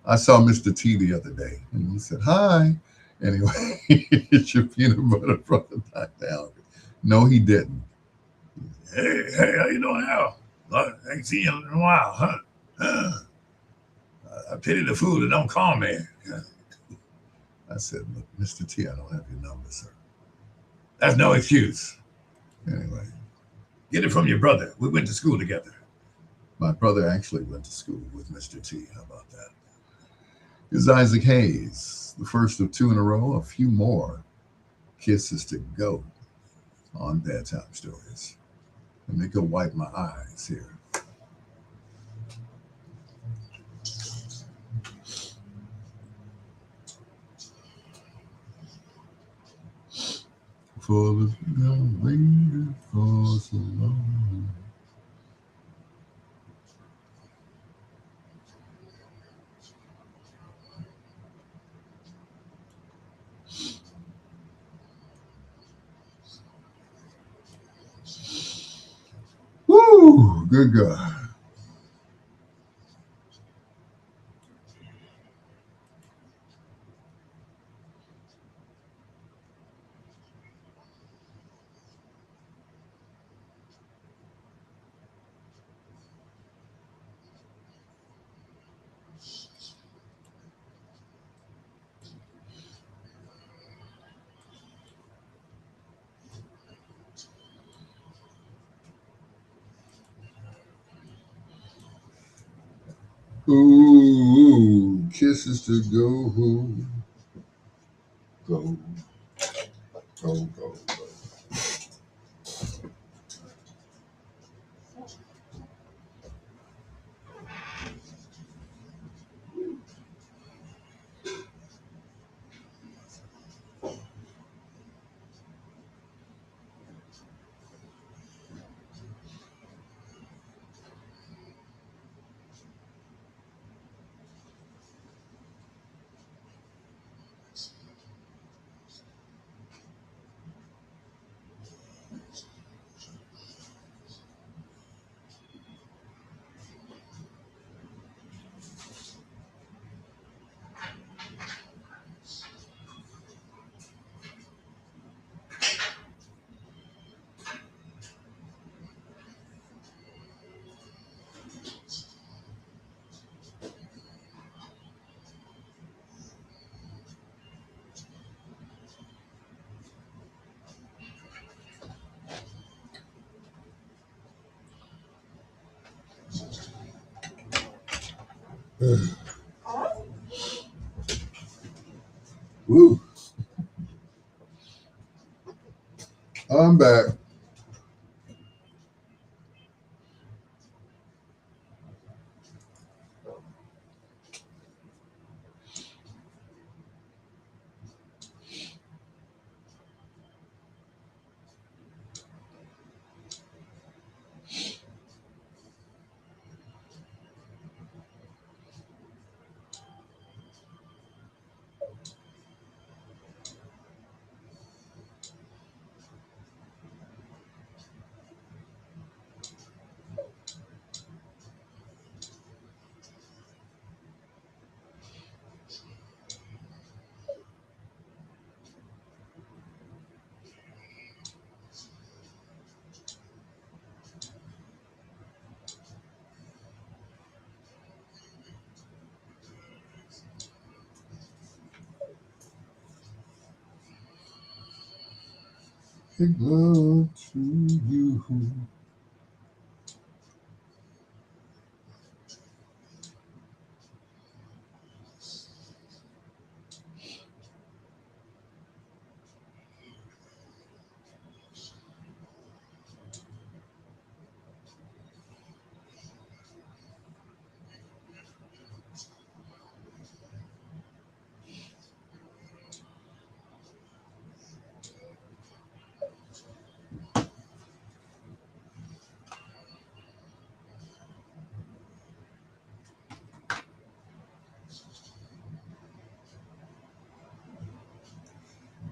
I saw Mr. T the other day, and he said hi. Anyway, it's your peanut butter brother, Dr. Albert. No, he didn't. Hey, how you doing, Al? I ain't seen you in a while, huh? I pity the fool that don't call me. I said, look, Mr. T, I don't have your number, sir. That's no excuse. Anyway, get it from your brother. We went to school together. My brother actually went to school with Mr. T. How about that? Here's Isaac Hayes, the first of two in a row, a few more kisses to go on Bedtime Stories. Let me go wipe my eyes here. For the waited for so long. Woo! Good God. Ooh, kisses to go, go, go. Woo. I'm back. Big love to you.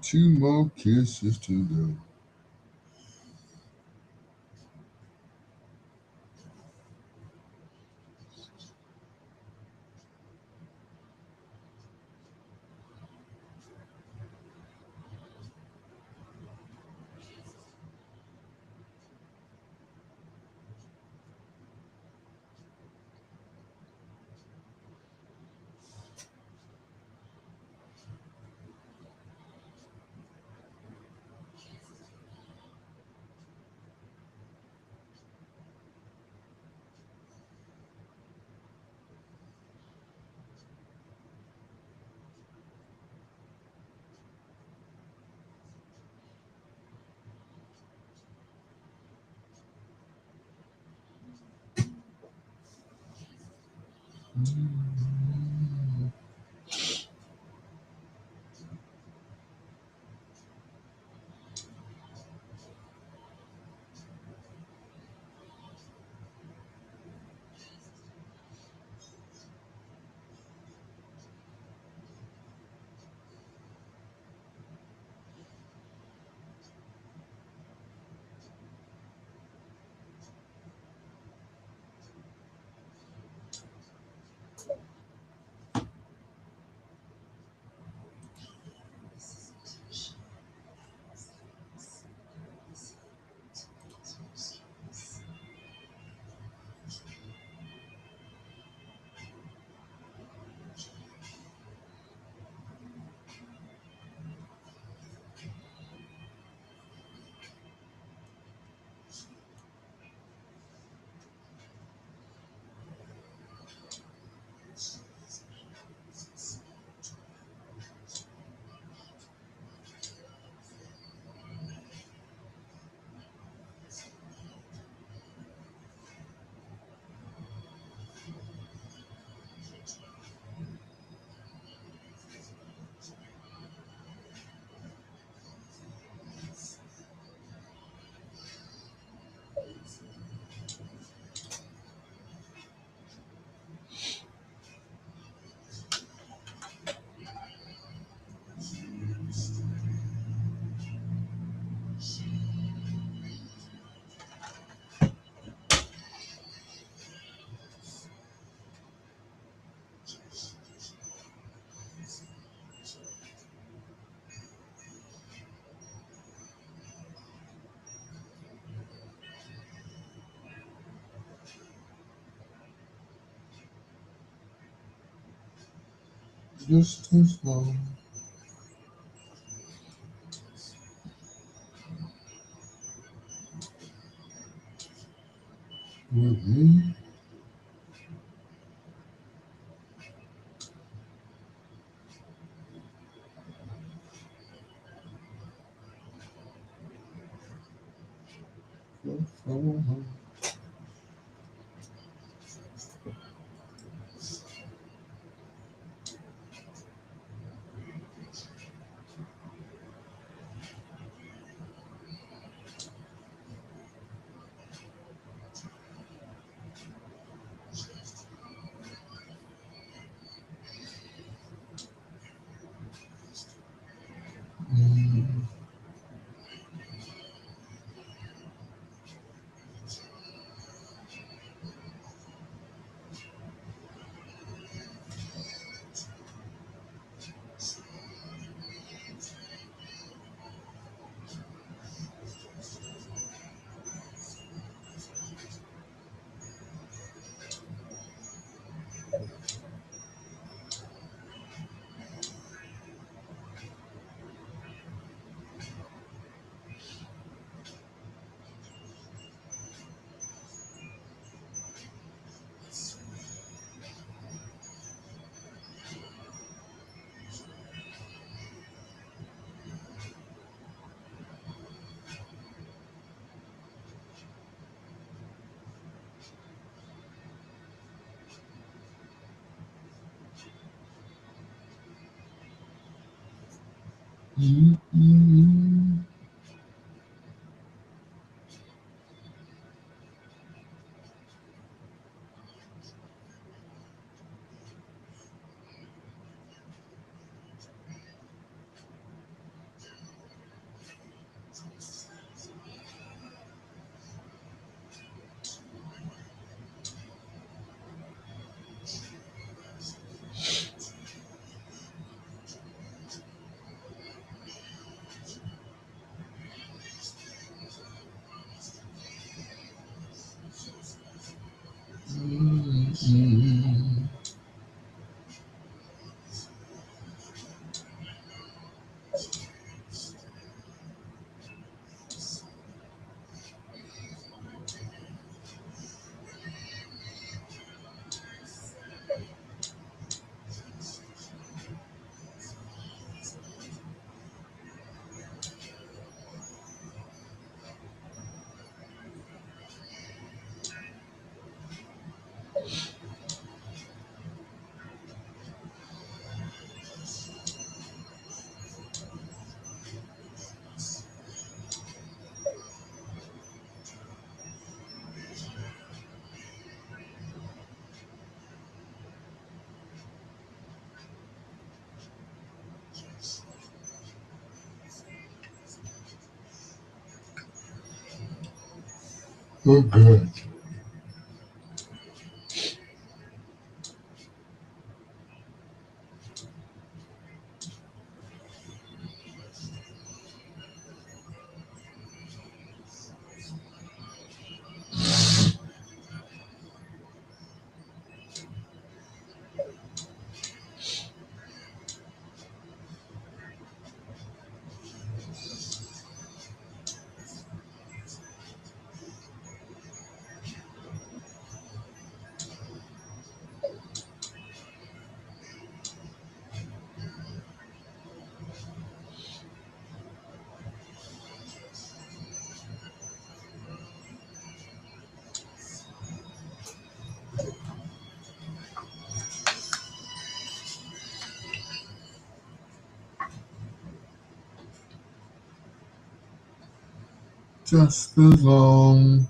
Two more kisses to go. Just as long with me. Mm-mm. Mm-mm. Oh, good. Just as long.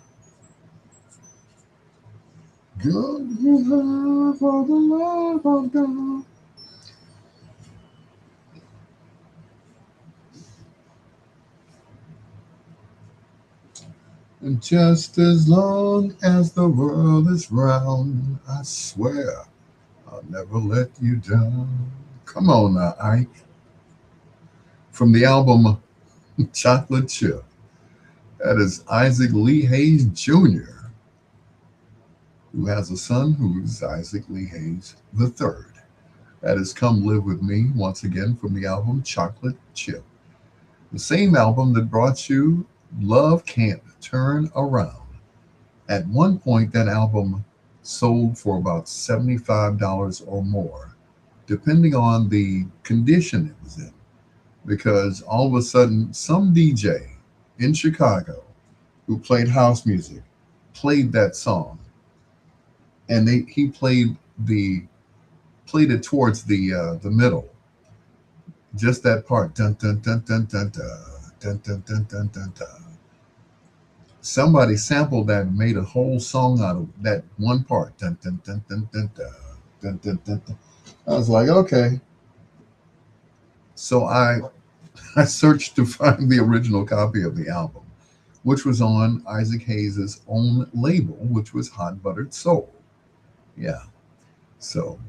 God you have all the love of God. And just as long as the world is round, I swear I'll never let you down. Come on now, Ike. From the album Chocolate Chip. That is Isaac Lee Hayes Jr., who has a son who's Isaac Lee Hayes the third. That is Come Live With Me, once again from the album Chocolate Chip. The same album that brought you Love Can't Turn Around. At one point, that album sold for about $75 or more, depending on the condition it was in. Because all of a sudden, some DJ in Chicago who played house music played that song, and he played it towards the middle, just that part, dun dun dun dun dun dun dun dun dun dun dun. Dun. Somebody sampled that and made a whole song out of that one part. Dun, dun, dun, dun, dun, dun, dun, dun, dun, dun. I was like, okay. So I searched to find the original copy of the album, which was on Isaac Hayes' own label, which was Hot Buttered Soul. Yeah. So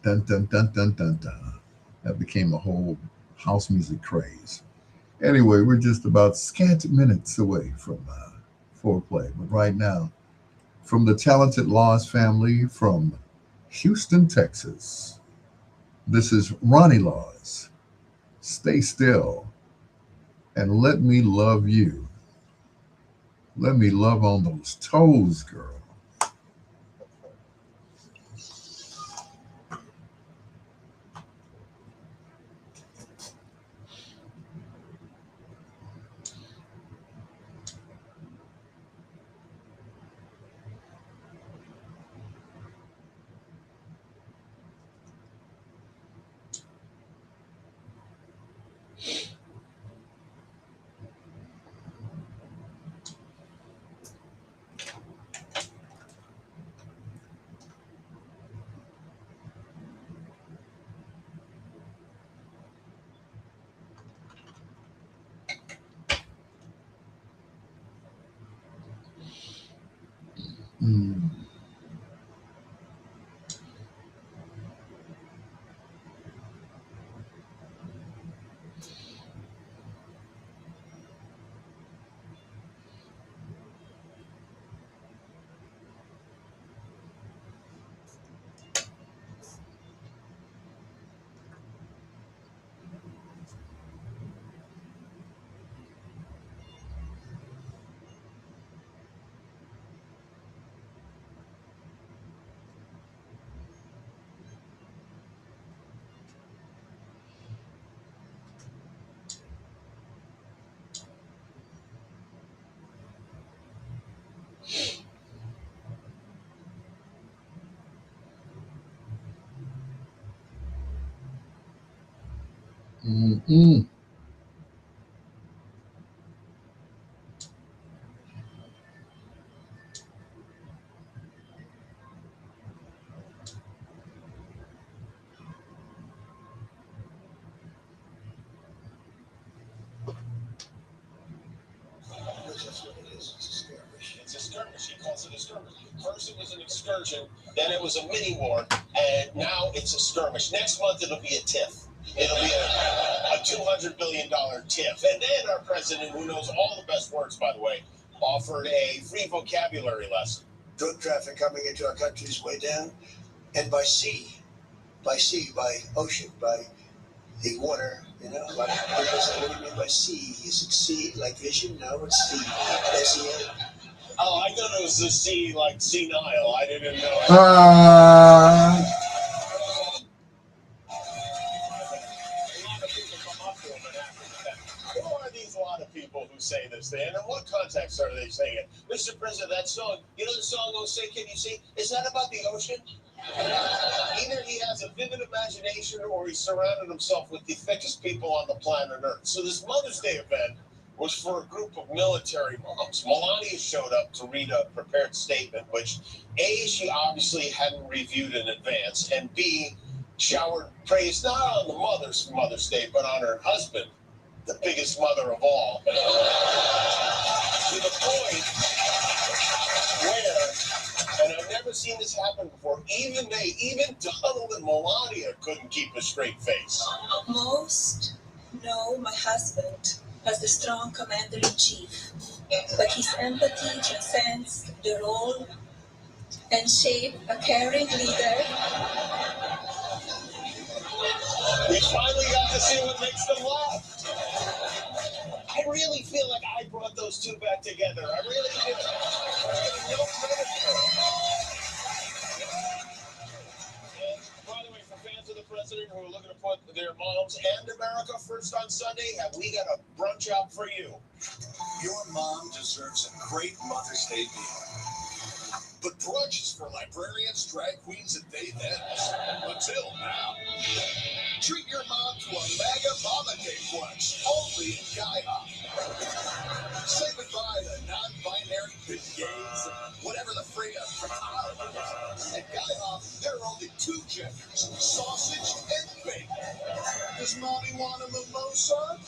dun dun dun dun dun dun. That became a whole house music craze. Anyway, we're just about scant minutes away from foreplay, but right now, from the talented Laws family from Houston, Texas. This is Ronnie Laws. Stay still and let me love you. Let me love on those toes, girl. Mm. Mm-mm. It's a skirmish. He calls it a skirmish. First it was an excursion, then it was a mini war, and now it's a skirmish. Next month it'll be a TIFF. It'll be a $200 billion TIFF. And then our president, who knows all the best words, by the way, offered a free vocabulary lesson. Drug traffic coming into our country is way down, and by sea, by ocean, by the water, you know. Like people say, what do you mean by sea? Is it sea like vision? No, it's sea. S-E-A. Oh, I thought it was the sea, like senile. I didn't know. Who are these lot of people who say this thing? And in what context are they saying it? Mr. President, that song, you know the song, Oh Say Can You See? Is that about the ocean? Either he has a vivid imagination or he surrounded himself with the thickest people on the planet Earth. So this Mother's Day event was for a group of military moms. Melania showed up to read a prepared statement, which A, she obviously hadn't reviewed in advance, and B, showered praise not on the Mother's Day, but on her husband, the biggest mother of all. To the point where, and I've never seen this happen before, even Donald and Melania couldn't keep a straight face. Most know my husband as the strong commander-in-chief, but his empathy transcends the role and shape a caring leader. We finally got to see what makes them laugh. I really feel like I brought those two back together. I really did. No credit for it. And by the way, for fans of the president who are looking to put their moms and America first on Sunday, have we got a brunch out for you? Your mom deserves a great Mother's Day meal. But brunch is for librarians, drag queens, and dateheads. Until now. Treat your mom to a mega Mama Day brunch, only in Gaia. Say goodbye to non-binary beignets, whatever the freedom from At Gaia, there are only two genders, sausage and bacon. Does mommy want a mimosa?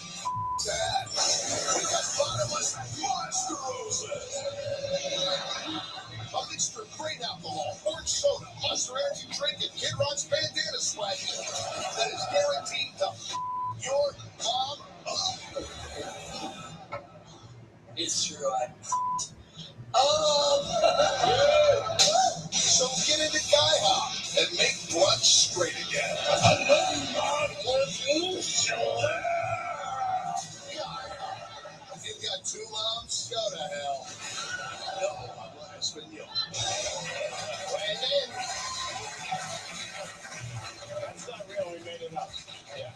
Dad, we got bottomless monster roses. A mixture of great alcohol, orange soda, Monster Energy drink, and Kid Rock's bandana swag that is guaranteed to your mom up. It's true. So get into Gaia and make brunch straight again. If you've got two moms, go to hell. No, I'm not Espanol. And then, that's not real, we made it up. Yeah.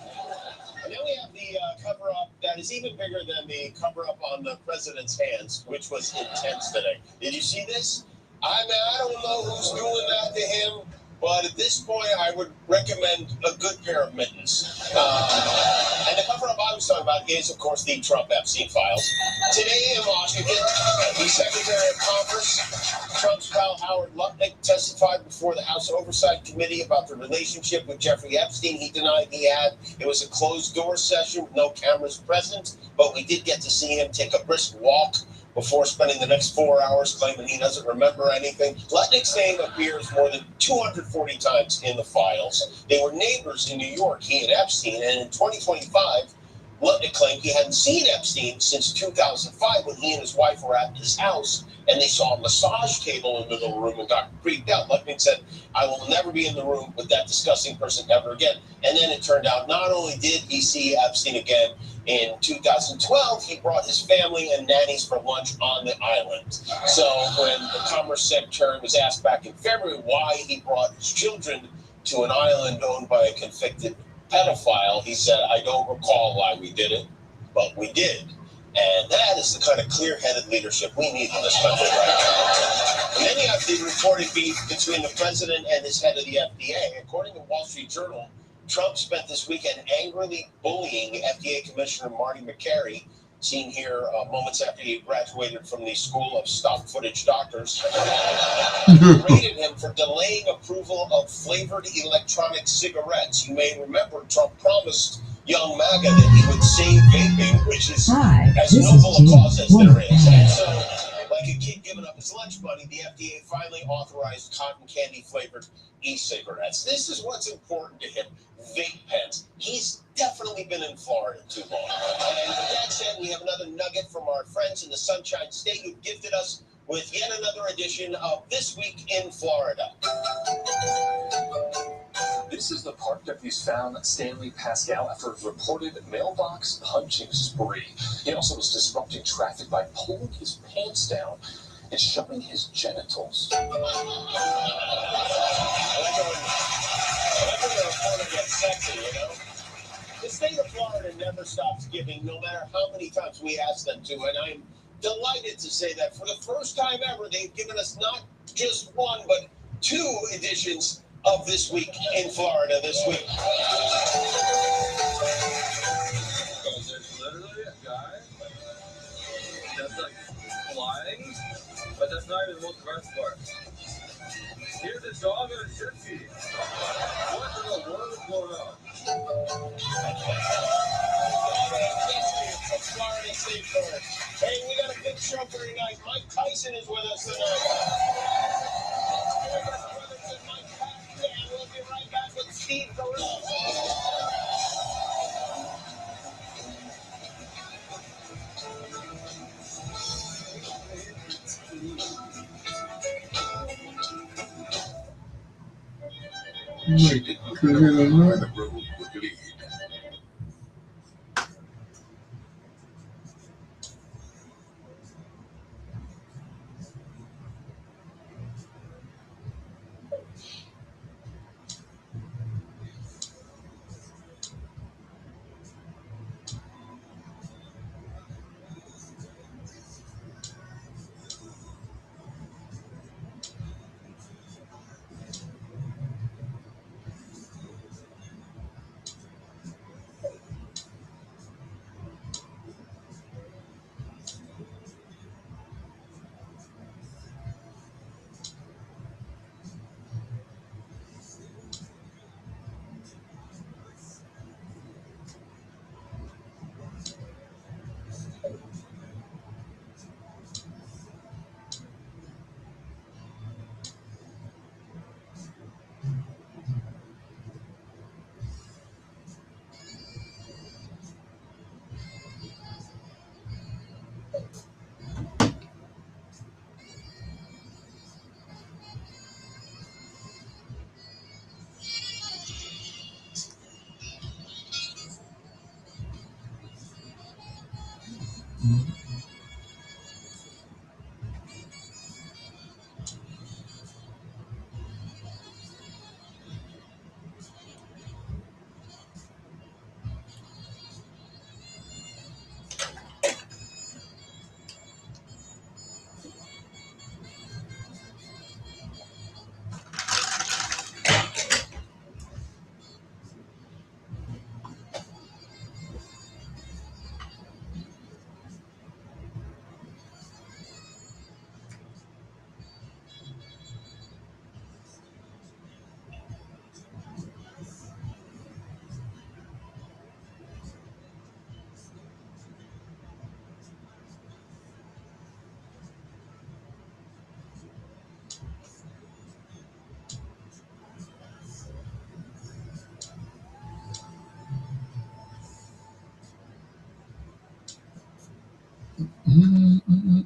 And then we have the cover-up that is even bigger than the cover-up on the president's hands, which was intense today. Did you see this? I mean, I don't know who's doing that to him, but at this point, I would recommend a good pair of mittens. And the cover-up I was talking about is, of course, the Trump Epstein files. Today in Washington, the Secretary of Commerce, Trump's pal Howard Lutnick, testified before the House Oversight Committee about the relationship with Jeffrey Epstein. He denied he had. It was a closed-door session with no cameras present, but we did get to see him take a brisk walk before spending the next 4 hours claiming he doesn't remember anything. Lutnick's name appears more than 240 times in the files. They were neighbors in New York, he and Epstein, and in 2025, Lutnick claimed he hadn't seen Epstein since 2005 when he and his wife were at his house and they saw a massage table in the middle of the room and got freaked out. Lutnick said, "I will never be in the room with that disgusting person ever again." And then it turned out not only did he see Epstein again, in 2012, he brought his family and nannies for lunch on the island. So when the Commerce Secretary was asked back in February why he brought his children to an island owned by a convicted pedophile, he said, "I don't recall why we did it, but we did." And that is the kind of clear-headed leadership we need in this country right now. And then you have the reported beef between the president and his head of the FDA. According to Wall Street Journal, Trump spent this weekend angrily bullying FDA Commissioner Marty McCary, seen here moments after he graduated from the School of Stock Footage Doctors. He berated him for delaying approval of flavored electronic cigarettes. You may remember Trump promised young MAGA that he would save vaping, which is as noble a cause as there is. And so, like a kid giving up his lunch money, the FDA finally authorized cotton candy flavored e-cigarettes. This is what's important to him. Vape pens. He's definitely been in Florida too long. And with that said, we have another nugget from our friends in the Sunshine State who gifted us with yet another edition of This Week in Florida. This is the park deputies found Stanley Pascal after his reported mailbox punching spree. He also was disrupting traffic by pulling his pants down and showing his genitals. I like when the reporter gets sexy, you know? The state of Florida never stops giving, no matter how many times we ask them to, and I'm delighted to say that for the first time ever, they've given us not just one, but 2 editions of This Week in Florida this week. Because there's literally a guy that's like flying, but that's not even the most best part. Here's a dog and a shit tea. What in the world is going on? Florida State Park. Hey, we got a big show for tonight. Mike Tyson is with us tonight. We'll be right back with Steve Carell. She didn't know where the road would lead.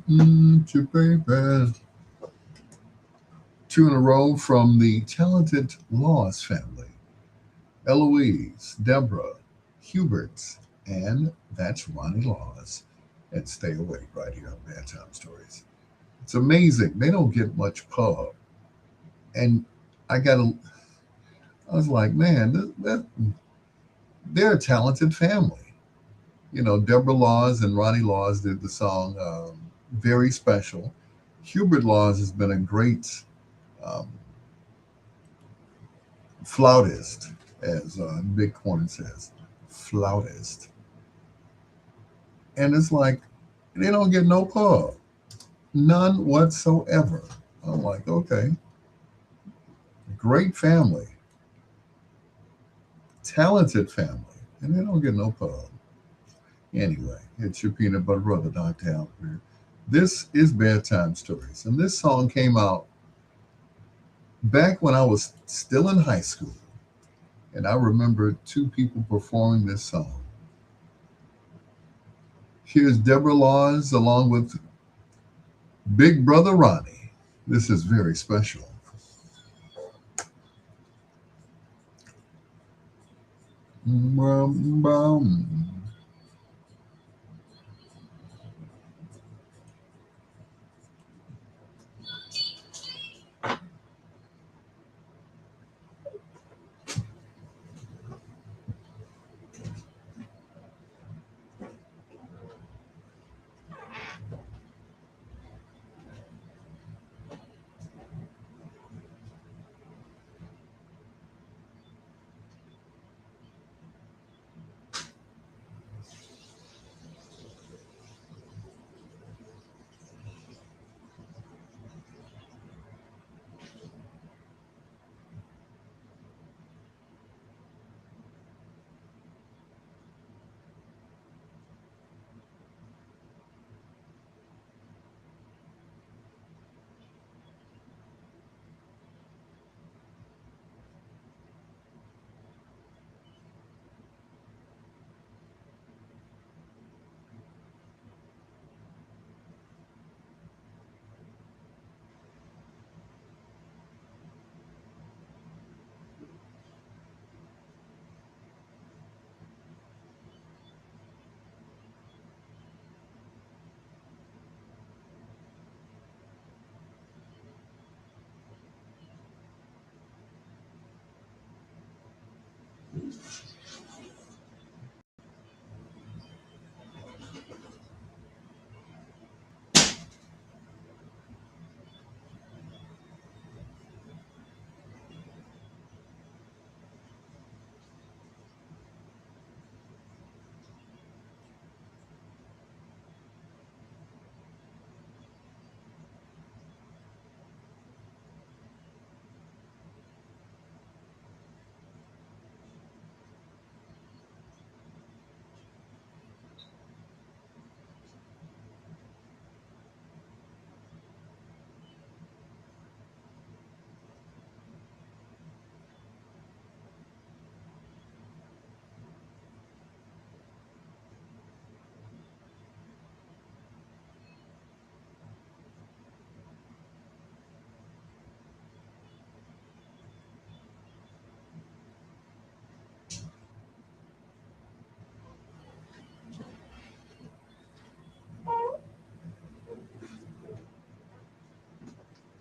To baby. Two in a row from the talented Laws family. Eloise, Deborah, Hubert, and that's Ronnie Laws. And stay awake right here on Bedtime Stories. It's amazing. They don't get much pub. And I got to, I was like, man, they're a talented family. You know, Deborah Laws and Ronnie Laws did the song Very Special. Hubert Laws has been a great um, flautist, as Big Corn says, flautist. And it's like, they don't get no pub, none whatsoever. I'm like, okay, great family, talented family, and they don't get no pub. Anyway, it's your peanut butter brother, Dr. Al Greer. This is Bedtime Stories, and this song came out back when I was still in high school, and I remember two people performing this song. Here's Deborah Laws along with Big Brother Ronnie. This is very special. Bum, bum.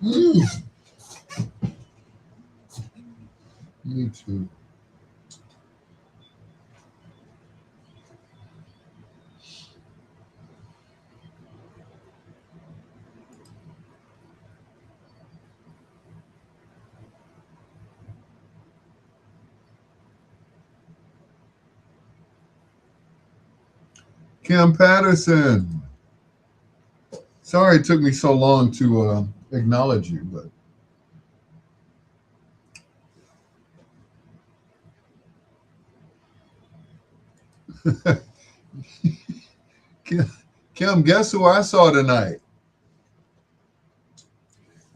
Mm, me too. Kim Patterson. Sorry it took me so long to acknowledge you, but Kim, Kim, guess who I saw tonight?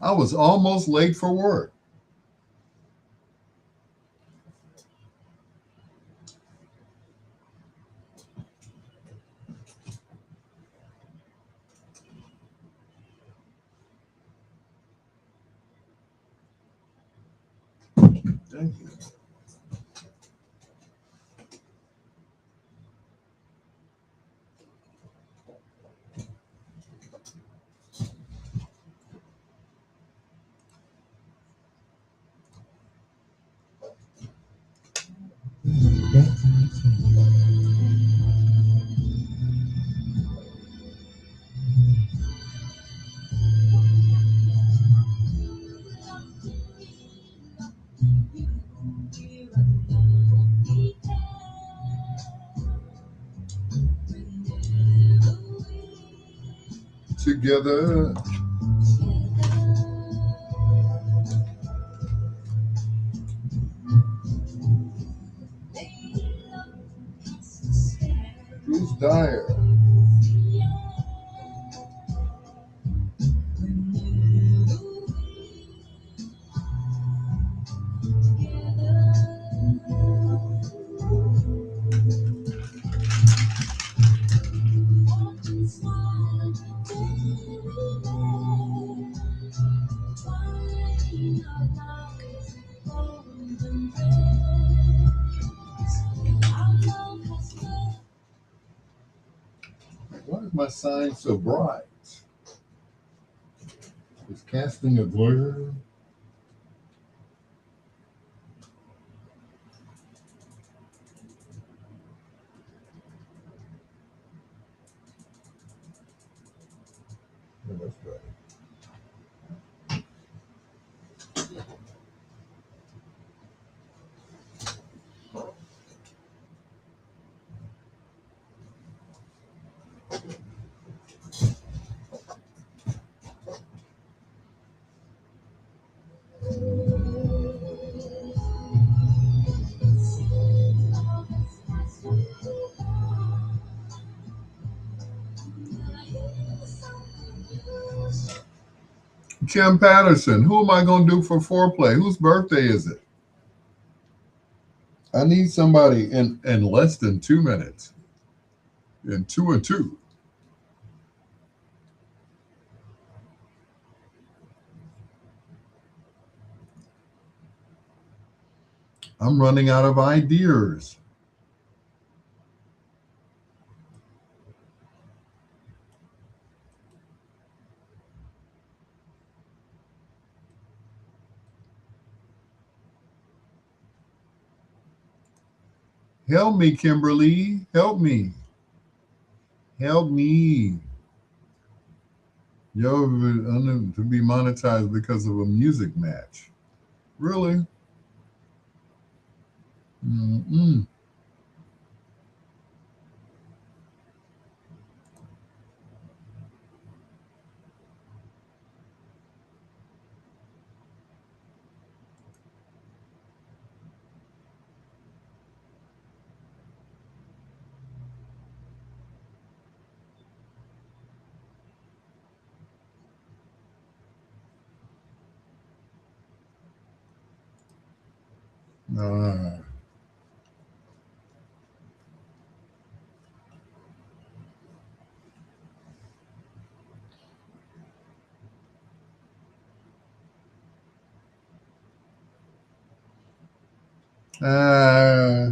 I was almost late for work. Thank you. Together. Who's Dyer? Why is my sign so bright? It's casting a glare. Yeah, that's right. Kim Patterson, who am I going to do for foreplay? Whose birthday is it? I need somebody in less than 2 minutes. In 2 and 2. I'm running out of ideas. Help me, Kimberly. Help me. Help me. Yo, to be monetized because of a music match. Really? Mm-mm. Uh, uh,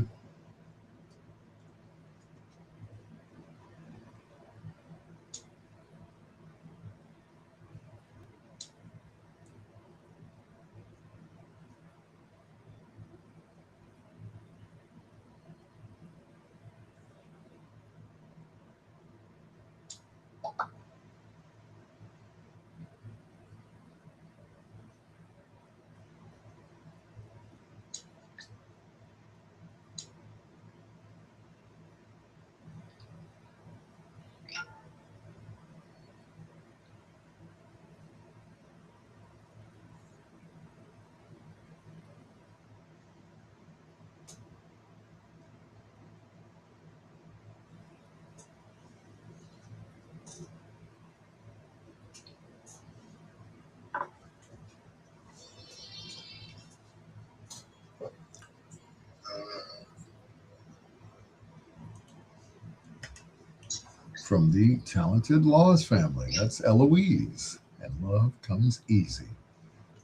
from the Talented Laws family. That's Eloise. And Love Comes Easy.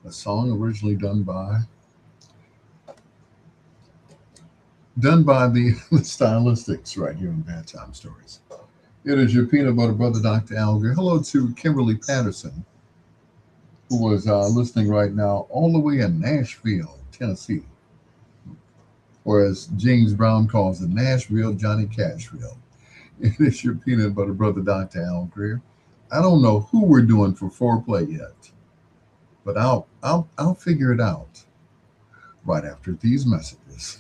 A song originally done by done by the, the stylistics right here in Bedtime Stories. It is your peanut butter brother, Dr. Al Greer. Hello to Kimberly Patterson, who was listening right now all the way in Nashville, Tennessee, or as James Brown calls it, Nashville, Johnny Cashville. It is your peanut butter brother, Dr. Al Greer. I don't know who we're doing for foreplay yet, but I'll figure it out right after these messages.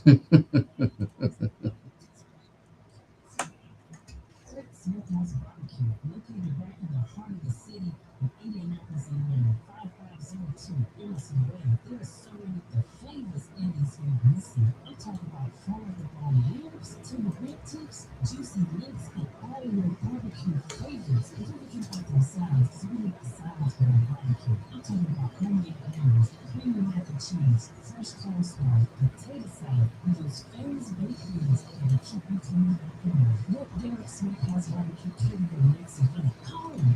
Smokehouse Barbecue, located right in the heart of the city of Indianapolis, Indiana, 5502 Emerson Way. There are so many the flavors in these here missing. I'm talking about from the bone ribs to the rib tips, juicy links, and all your barbecue flavors. And don't forget about those salads, because we got salads for our barbecue. I'm talking about homemade onions, creamy mac and cheese, fresh coleslaw, potato salad, and those famous baked beans that keep you coming back for more. Look, Derek Smokehouse Barbecue Catering makes it better. Call them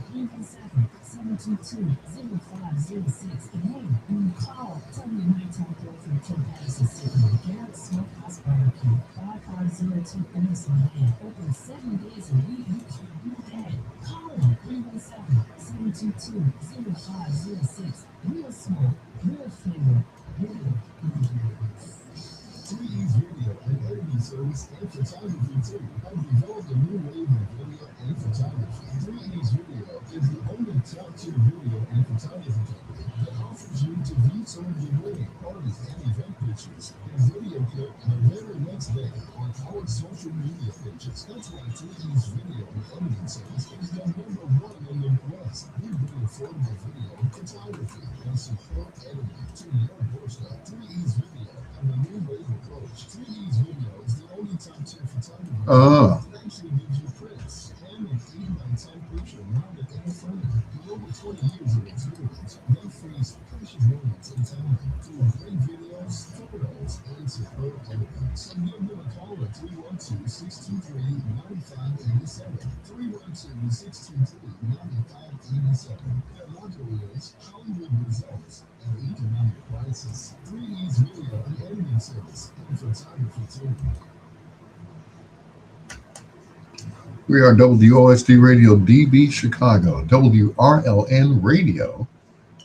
317-722-0506. And hey, when you call, tell me your nighttime girlfriend Kim Patterson sent you. Derek Smokehouse Barbecue, 5502 Emerson Lane. Open 7 days a week. You can't beat that. Call them 317-722-0506. Real smoke, real flavor, real ingredients. 3D's video and editing service and photography too. Have developed a new wave of video and photography. 3D's video is the only top-tier video and photography company that offers you to view some of your wedding, parties, and event pictures and video clip the very next day on our social media pages. That's why 3D's video and editing service is the #1 in the West. We bring affordable video, photography, and superb editing to your doorstep. 3D's video and the new wave approach. 3D's video is the only top-tier photography that actually gives you prints and an 8x10 picture mounted in the frame. With over 20 years of experience, they freeze precious moments in time through great videos, photos, and superb editing. So give them a call at 312-623-9587. 312-623-9587. Their motto is Hollywood results and economic prices. 3D's video and editing service and photography too. We are WOSD Radio DB Chicago, WRLN Radio,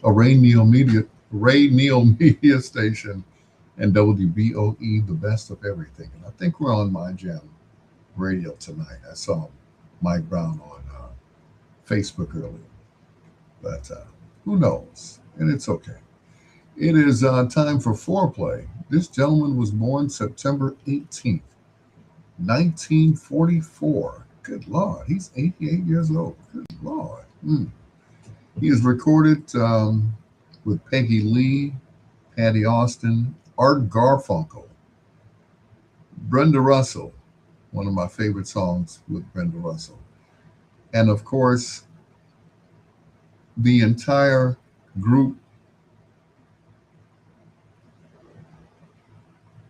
a Ray Neal Media station, and WBOE, the best of everything. And I think we're on My Jam Radio tonight. I saw Mike Brown on Facebook earlier, but who knows? And it's okay. It is time for foreplay. This gentleman was born September 18th, 1944. Good Lord, he's 88 years old. Good Lord. He is recorded with Peggy Lee, Patty Austin, Art Garfunkel, Brenda Russell, one of my favorite songs with Brenda Russell, and of course, the entire group.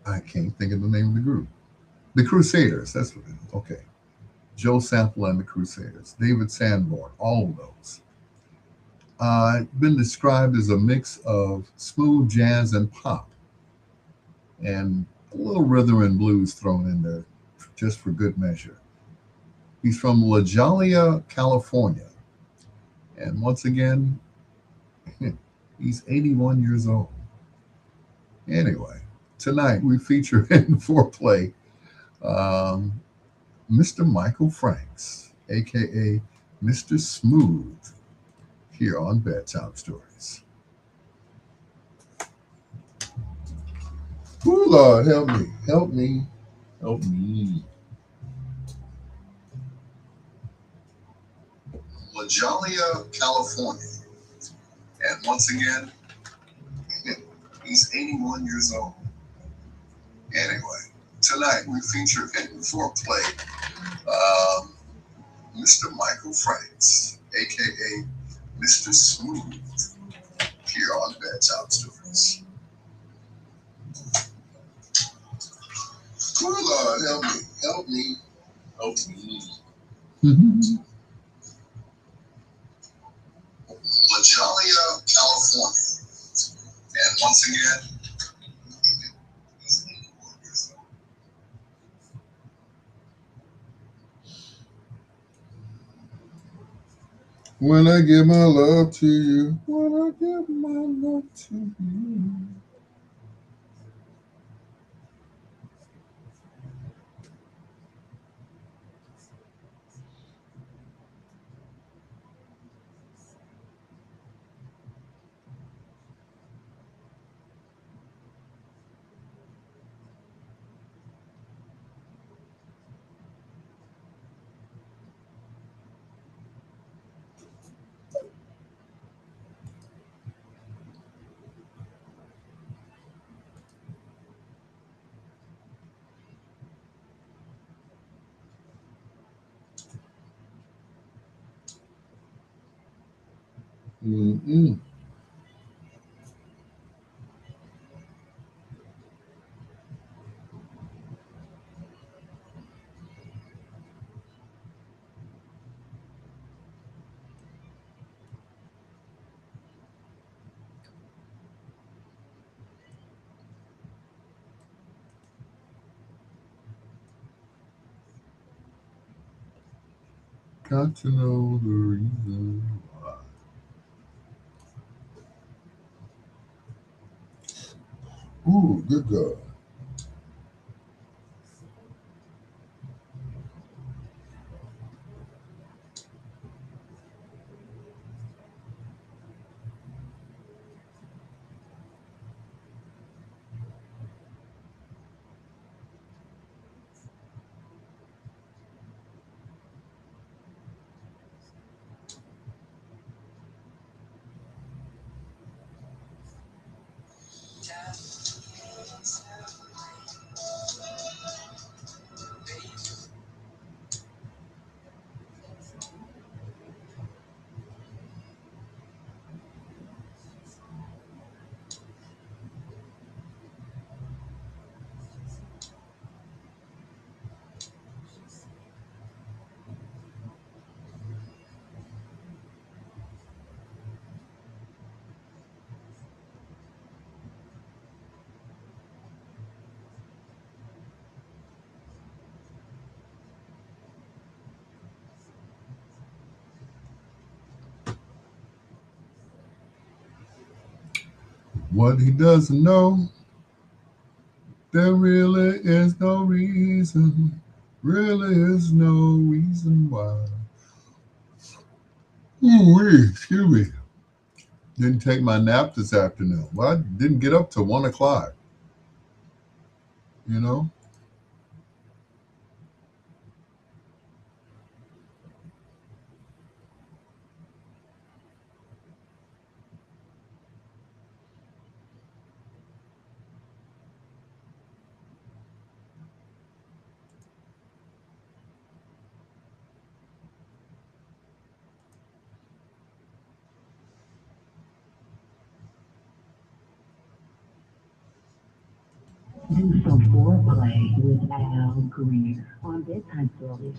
I can't think of the name of the group. The Crusaders, that's what it is. Okay. Joe Sample and the Crusaders, David Sanborn, all of those. Been described as a mix of smooth jazz and pop, and a little rhythm and blues thrown in there just for good measure. He's from La Jolla, California. And once again, he's 81 years old. Anyway, tonight we feature in foreplay Mr. Michael Franks, aka Mr. Smooth, here on Bedtime Stories. Oh Lord, help me, help me, help me. La Jolla, California. And once again, he's 81 years old. Anyway, tonight we feature in foreplay Mr. Michael Franks, aka Mr. Smooth, here on Bedtime Stories. Oh Lord, help me, help me, help me. La Jolla, California. And once again, he's 81 years old. When I give my love to you, when I give my love to you. Mm-mm. Got to know the reason why. Ooh, good God. What he doesn't know, there really is no reason. Really is no reason why. Ooh, excuse me. Didn't take my nap this afternoon. Well, I didn't get up till 1 o'clock, you know? Do some foreplay with Al Greer on Bedtime Stories.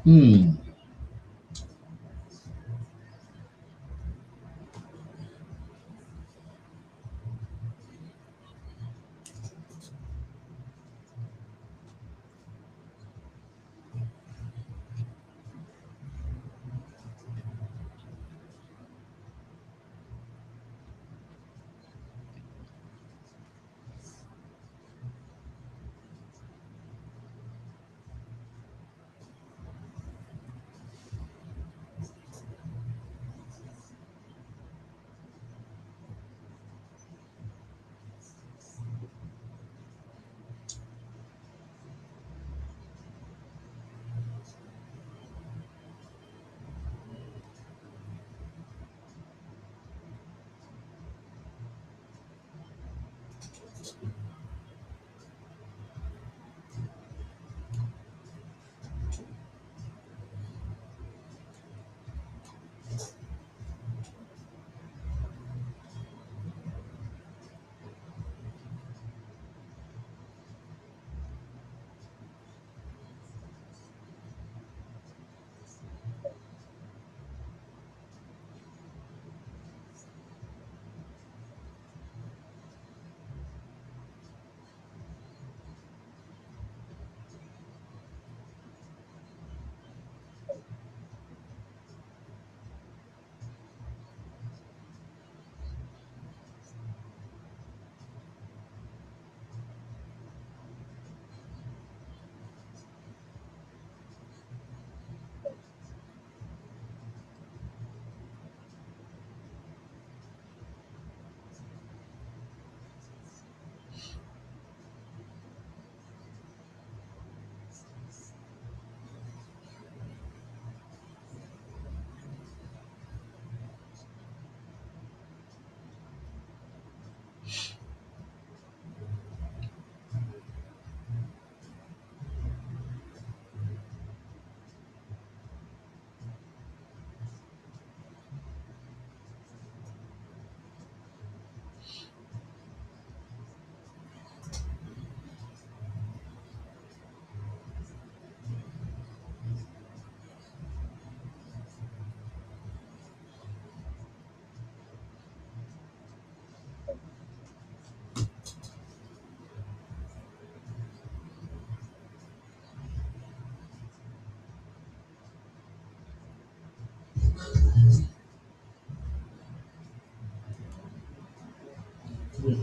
Hmm.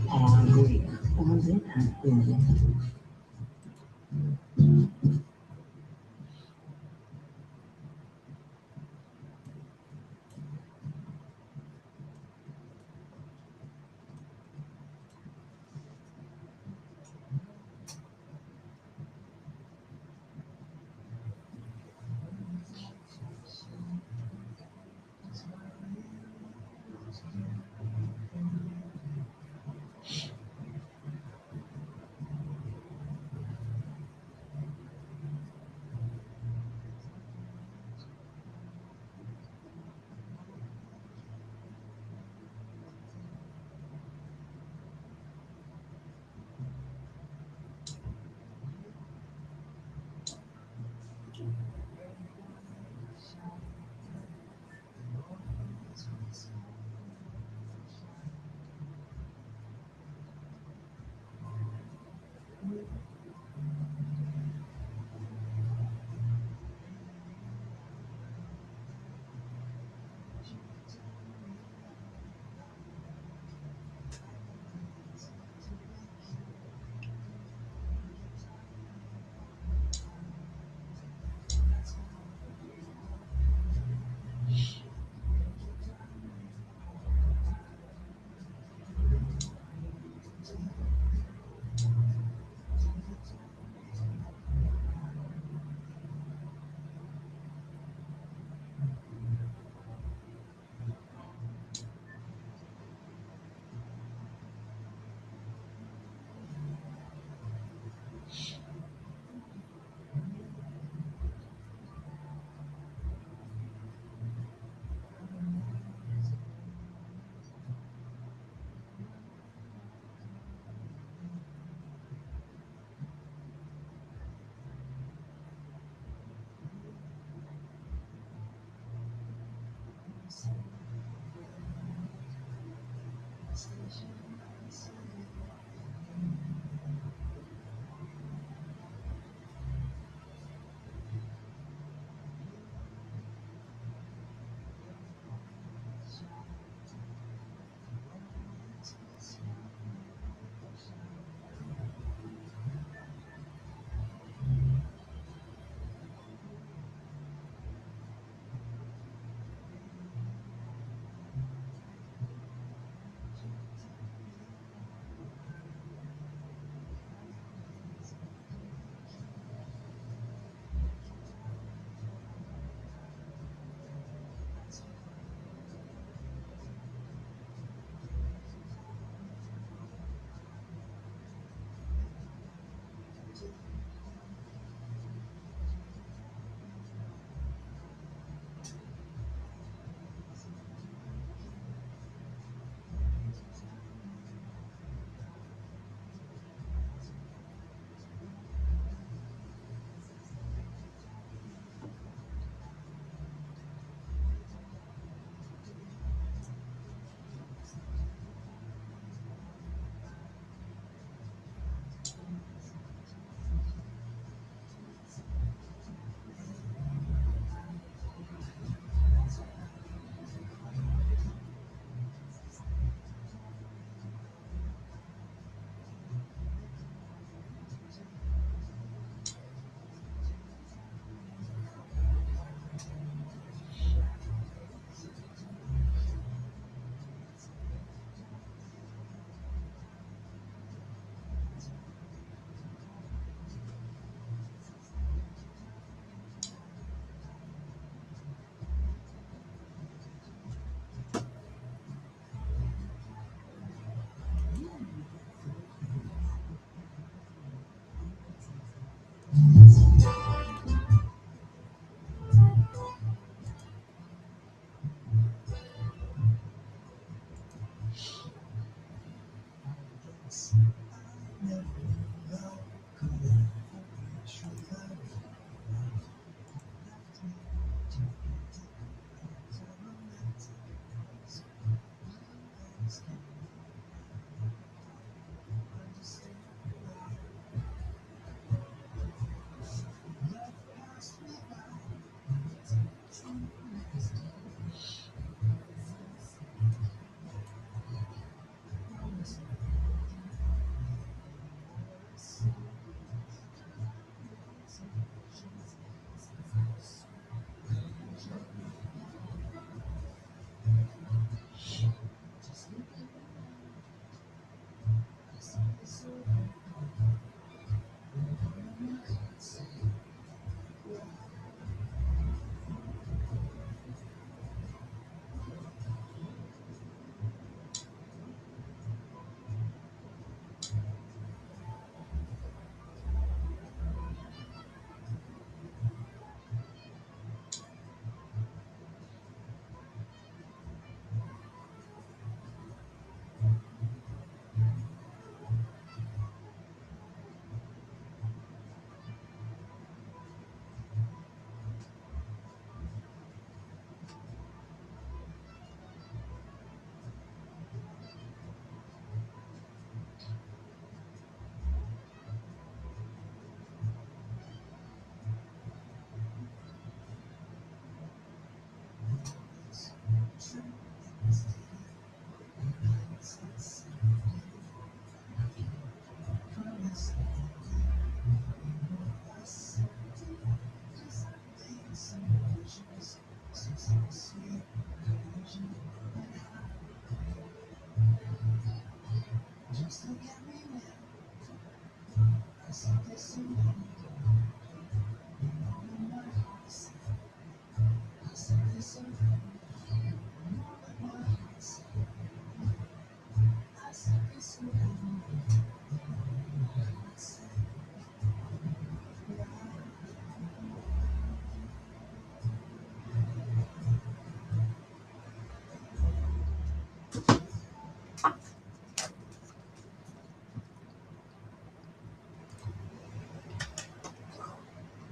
Al Greer on Bedtime Stories.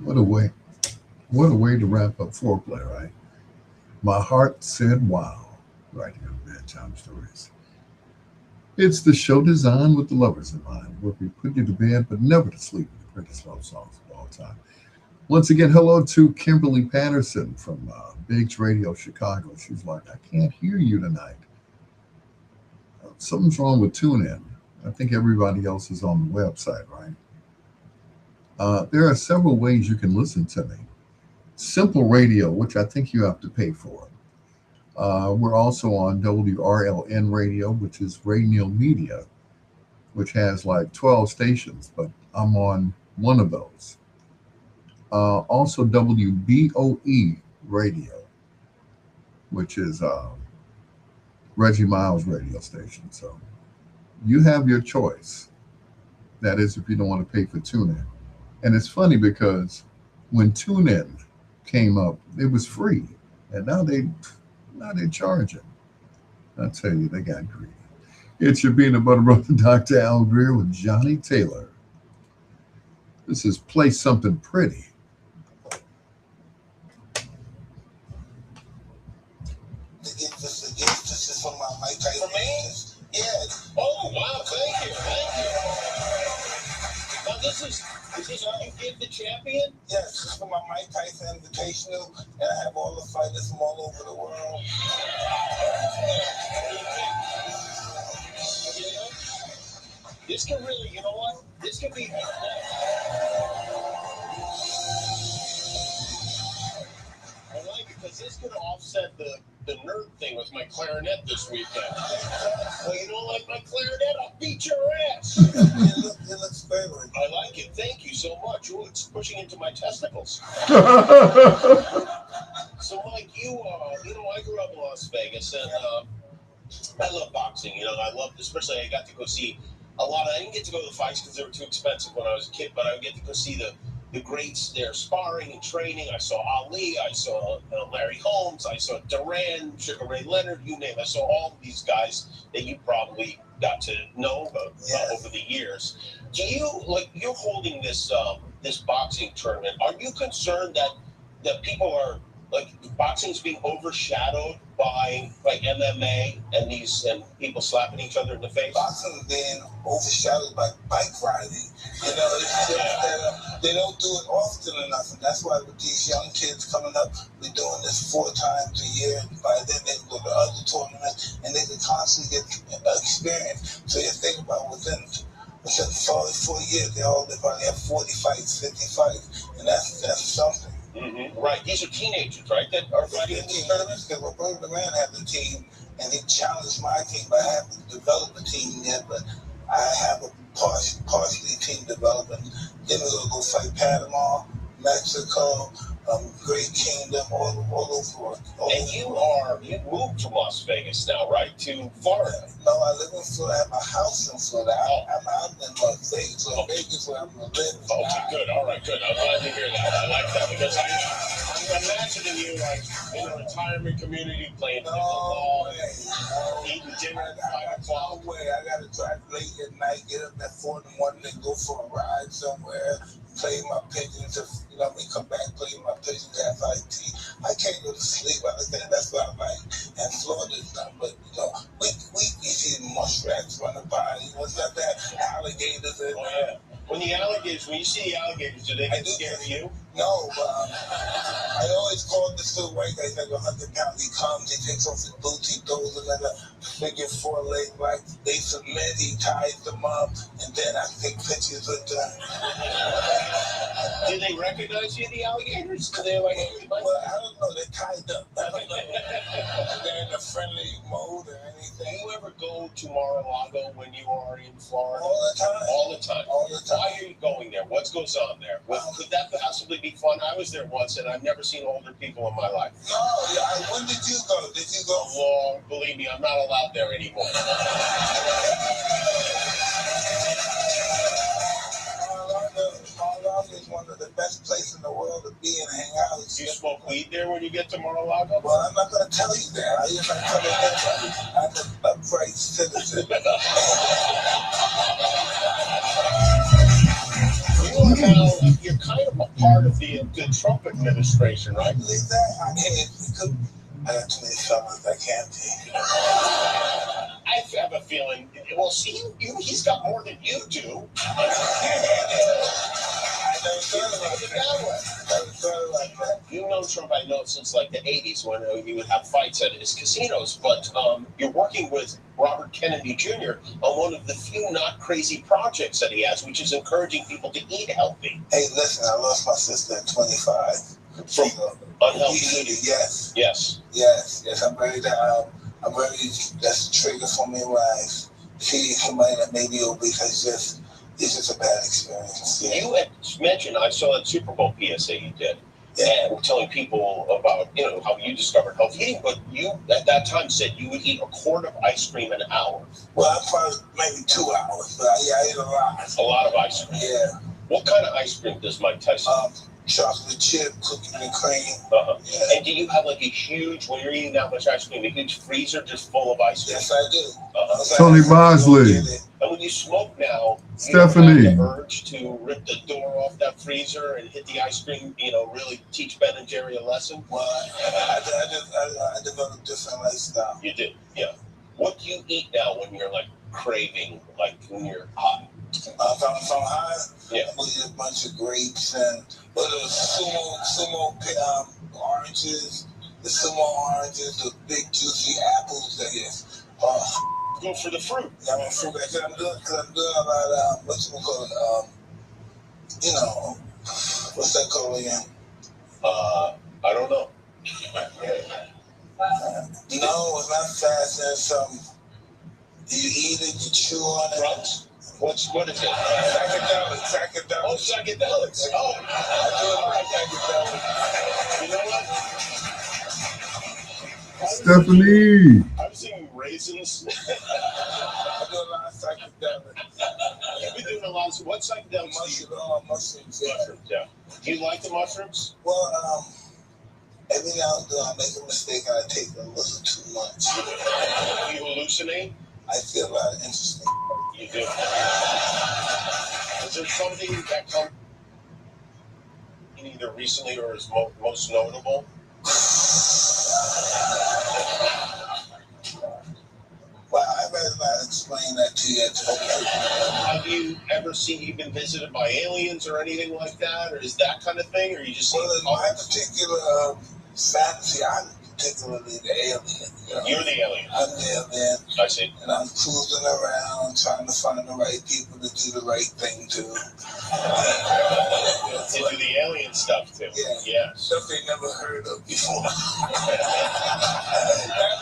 What a way. What a way to wrap up foreplay, right? My heart said wow, right here on Bedtime Stories. It's the show designed with the lovers in mind, where we put you to bed but never to sleep with the prettiest love songs of all time. Once again, hello to Kimberly Patterson from Biggs Radio Chicago. She's like, I can't hear you tonight. Something's wrong with TuneIn. I think everybody else is on the website, right? There are several ways you can listen to me. Simple Radio, which I think you have to pay for. We're also on WRLN Radio, which is Radio Media, which has like 12 stations, but I'm on one of those. Also, WBOE Radio, which is Reggie Miles' radio station. So you have your choice. That is, if you don't want to pay for TuneIn. And it's funny because when TuneIn came up, it was free, and now they're charging. I tell you, they got greedy. It's your peanut butter brother, Dr. Al Greer, with Johnny Taylor. This is Play Something Pretty. This is from my Mike Tyson. For me? Yeah. Oh, wow, thank you. Now, is this how you give the champion? Yes, this is for my Mike Tyson Invitational, and I have all the fighters from all over the world. You know, this can really, you know what? This could be. I like it because this could offset the nerd thing with my clarinet this weekend. Well, you don't like my clarinet? I'll beat your ass. It looks favorite. I like it. Thank you so much. Oh, it's pushing into my testicles. So, Mike, you know, I grew up in Las Vegas, and I love boxing. You know, I love, especially I got to go see a lot. I didn't get to go to the fights because they were too expensive when I was a kid, but I get to go see the greats there sparring and training. I saw Ali, I saw Larry Holmes, I saw Duran, Sugar Ray Leonard, you name it. I saw all of these guys that you probably got to know over the years. Do you, like, you're holding this this boxing tournament, are you concerned that people are, like, boxing's being overshadowed by, like, MMA and people slapping each other in the face? Boxing being overshadowed by bike riding. You know, it's just that they don't do it often enough, and that's why with these young kids coming up, we're doing this 4 times a year. By then they go to other tournaments, and they can constantly get experience. So you think about within 4 years, they probably have 40 fights, 50 fights, and that's something. Mm-hmm. Right, these are teenagers, right? That are fighting in these tournaments. Because Roberto Man had the team, and he challenged my team, but I haven't developed a team yet. But I have a partially team development. Then we're gonna go fight Panama, Mexico, Great Kingdom, all over. And you moved to Las Vegas now, right? To Florida. No, I live in Florida. I have a house in Florida. I'm out in Las Vegas. So Vegas where I'm gonna live. Okay, good. All right, good. I'm glad to hear that. I like that because I'm imagining you like in a retirement community playing pickleball, eating dinner at 5 o'clock. No way. I gotta drive late at night, get up at 4 in the morning, and go for a ride somewhere. Play my pigeons, come back, play my pigeons at IT. I can't go to sleep. I think that's what I like. And Florida's not, but we see muskrats running by. It's not that alligators. And, When you see the alligators, do they get scared of you? No, but I always call this little white guy, like 100 pounds. He comes, he takes off his boots, he throws another figure 4 leg, like they submit, he ties them up, and then I take pictures with them. Do they recognize you, the alligators? They're like, well, I don't know, they're tied up. I don't know. They're in the friendly mode or anything. Do you ever go to Mar-a-Lago when you are in Florida? All the time. All the time. All the time. Why are you going there? What goes on there? Could that possibly be fun? I was there once, and I've never seen older people in my life. No, when did you go? Did you go? Long, believe me, I'm not allowed there anymore. Mar-a-Lago is one of the best places in the world to be and hang out. Do you smoke weed there when you get to Mar-a-Lago? Well, I'm not going to tell you that. I'm just going to tell you that I'm an upright citizen. You're kind of a part of the Trump administration, right? I believe that. I got too many fellas. I can't be. I have a feeling. Well, see, he's got more than you do. You've known Trump, I know, since like the 80s when he would have fights at his casinos. But you're working with Robert Kennedy Jr. on one of the few not crazy projects that he has, which is encouraging people to eat healthy. Hey, listen, I lost my sister at 25. From unhealthy eating. Yes. Yes. Yes. Yes. I'm ready. That's a trigger for me when I see somebody that may be obese. It's just a bad experience. Yeah. You had mentioned, I saw that Super Bowl PSA you did, and telling people about, how you discovered healthy eating, but you at that time said you would eat a quart of ice cream an hour. Well, I probably maybe 2 hours, but I eat a lot. A lot of ice cream. Yeah. What kind of ice cream does Mike Tyson eat? Chocolate chip, cookies and cream. Yeah. And do you have like a huge, when you're eating that much ice cream, a huge freezer just full of ice cream? Yes, I do. Tony Bosley. And when you smoke now, Stephanie. you don't have the urge to rip the door off that freezer and hit the ice cream, really teach Ben and Jerry a lesson? Well, I developed a different lifestyle. You did, yeah. What do you eat now when you're like craving, like when you're hot? If I'm high, yeah. I eat a bunch of grapes and sumo oranges, the big juicy apples. Go for the fruit. Yeah, I'm fruit. Because I'm doing a lot of what's that called again? I don't know. No, it's not fast. There's some. You eat it, you chew on it. Drugs? What is it? Psychedelics. Oh, psychedelics. Oh, I do a lot of psychedelics. You know what? Stephanie. I was eating raisins. I do a lot of psychedelics. You've been doing a lot of what psychedelics? Mushrooms. Yeah. Do you like the mushrooms? Well, every now and then I make a mistake and I take a little too much. You hallucinate? I feel a lot of interesting. You do. Is there something that comes either recently or is most notable? Well, I'd rather not explain that to you. Have you ever seen you've been visited by aliens or anything like that, or is that kind of thing, or you just? Well, in my particular fantasy, I'm particularly the alien. You're the alien. I'm the alien. I see. And I'm cruising around trying to find the right people to do the right thing to. To do the alien stuff too. Yeah. Stuff they never heard of before. That's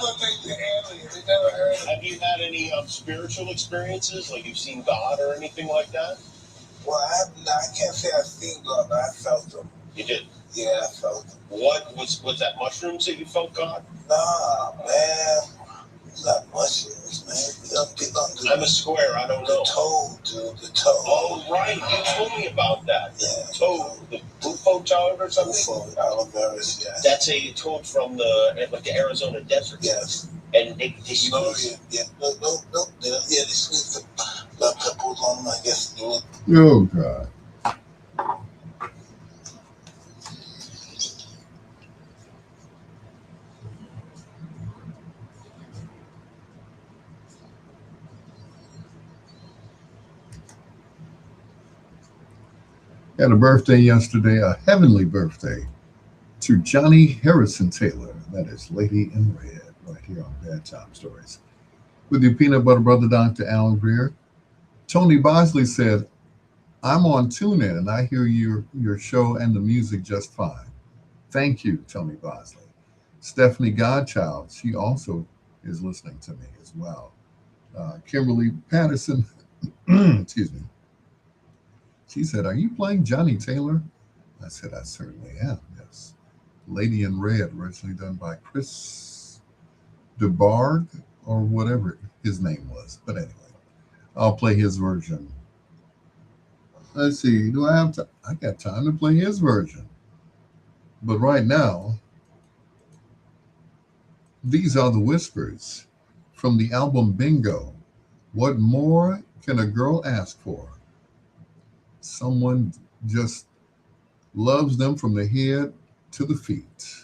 what makes the alien. They never heard of. Have you had any spiritual experiences, like you've seen God or anything like that? Well, I can't say I've seen God, but I felt them. You did? Yeah, I felt them. What was that mushrooms that you felt God? Nah, man. Not mushrooms, man. I'm a square, I don't know. The toad, dude. The toad. Oh, right. You told me about that. Yeah. Toad. The bufo toad or something? Bufo, aloe-veras, yeah. That's a toad from the Arizona desert. Yes. And they squeeze. Yeah. No. Yeah, they squeeze the pebbles on them, I guess. Oh, God. Had a birthday yesterday, a heavenly birthday, to Johnny Harrison Taylor. That is Lady in Red, right here on Bedtime Stories. With your peanut butter brother, Dr. Alan Greer. Tony Bosley said, I'm on TuneIn and I hear your show and the music just fine. Thank you, Tony Bosley. Stephanie Godchild, she also is listening to me as well. Kimberly Patterson, excuse me. She said, "Are you playing Johnny Taylor?" I said, "I certainly am, yes." Lady in Red, originally done by Chris DeBarg or whatever his name was. But anyway, I'll play his version. Let's see, do I have time? I got time to play his version. But right now, these are the whispers from the album Bingo. What more can a girl ask for? Someone just loves them from the head to the feet.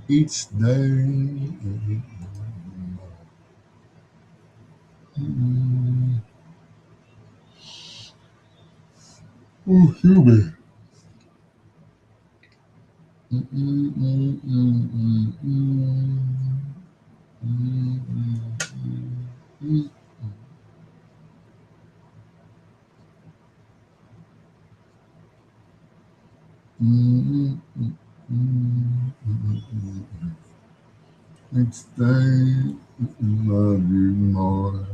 Each day. Oh, Hubie. Each day, love you more.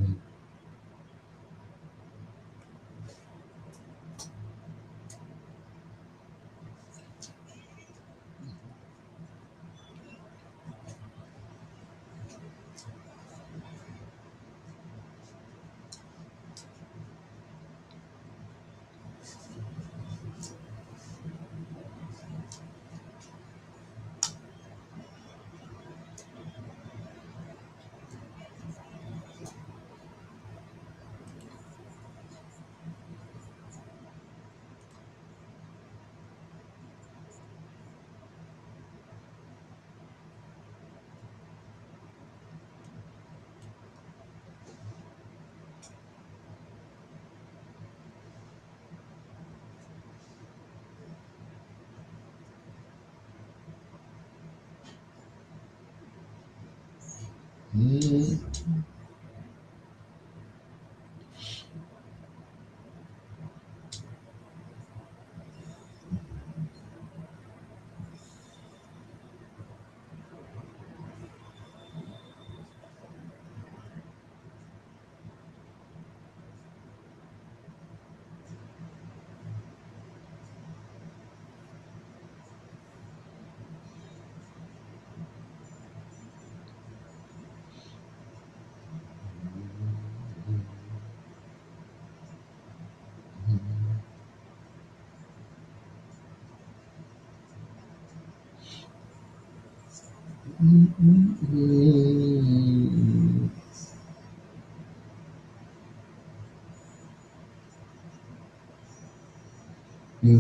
The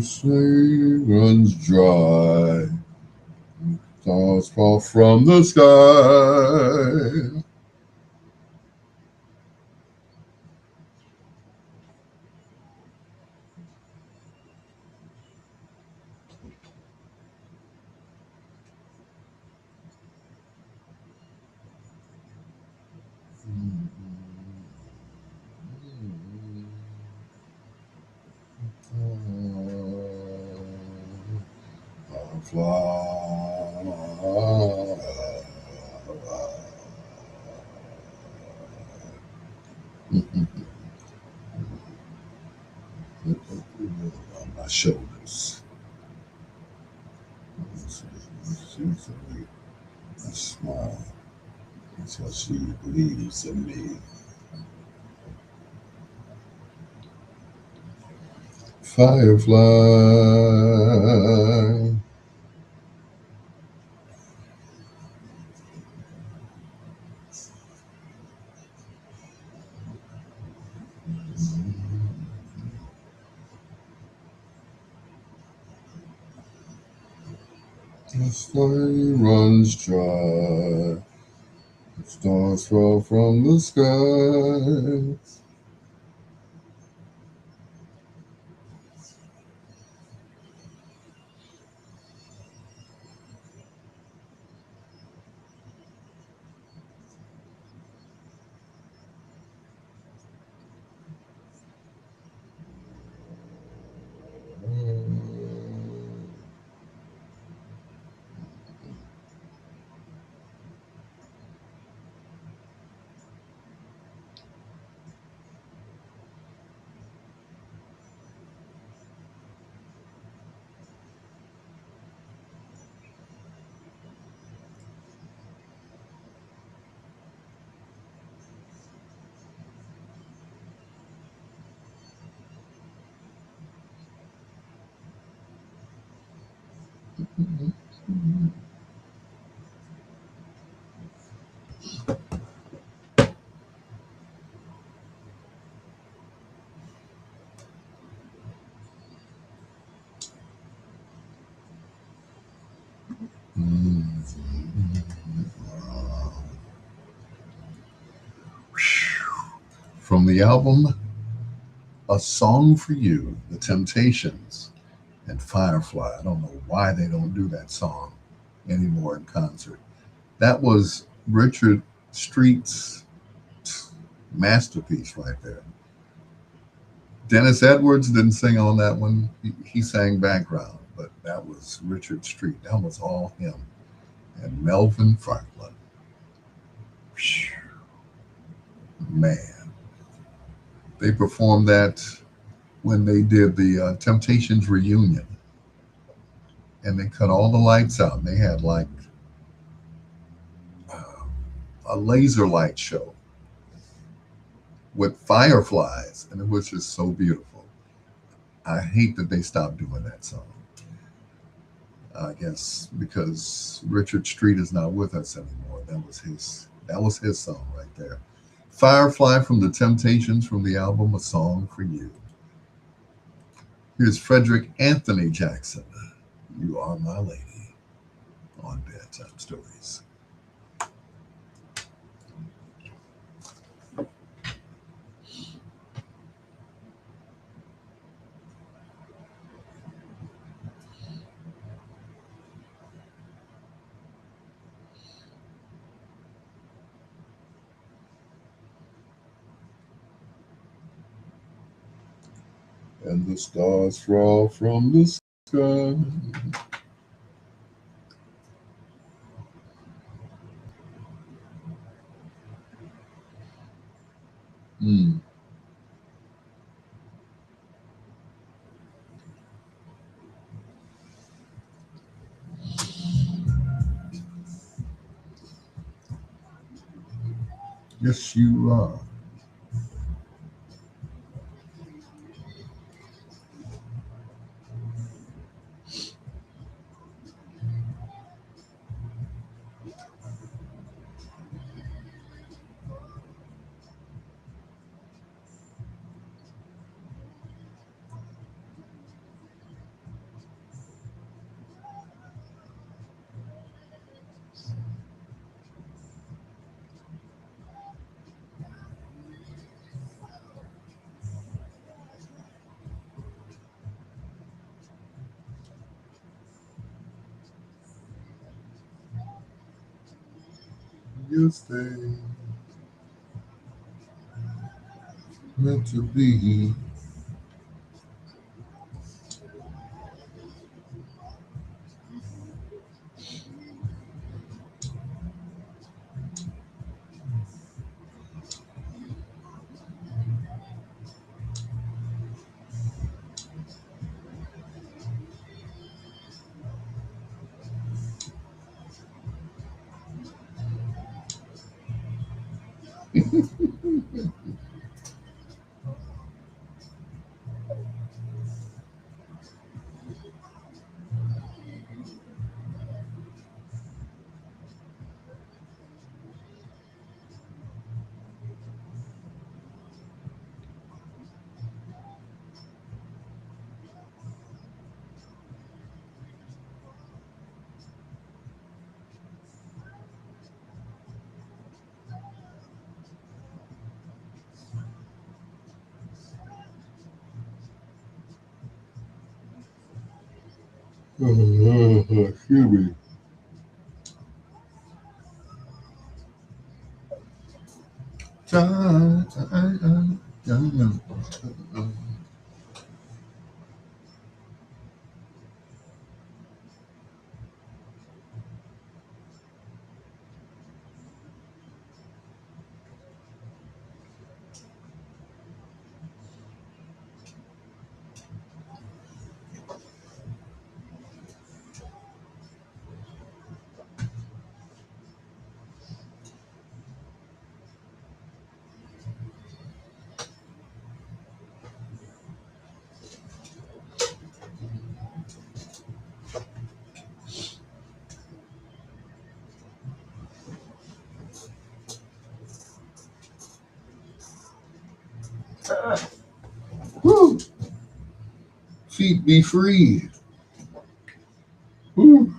sea runs dry, stars fall from the sky. On my shoulders. I smile until she believes in me. Firefly. The flame runs dry. The stars fall from the sky. From the album A Song for You, The Temptations, and Firefly. I don't know why they don't do that song anymore in concert. That was Richard Street's masterpiece right there. Dennis Edwards didn't sing on that one. He sang background, but that was Richard Street. That was all him. And Melvin Franklin. Phew. Man, they performed that when they did the Temptations reunion, and they cut all the lights out. And they had like uh, a laser light show with fireflies, and it was just so beautiful. I hate that they stopped doing that song. I guess because Richard Street is not with us anymore. That was his song right there. Firefly from the Temptations from the album A Song for You. Here's Frederick Anthony Jackson. You Are My Lady on Bedtime Stories. And the stars fall from the sky. Mm. Yes, you are. you stay. Meant to be. Excuse me. Woo. Feet be free. Woo.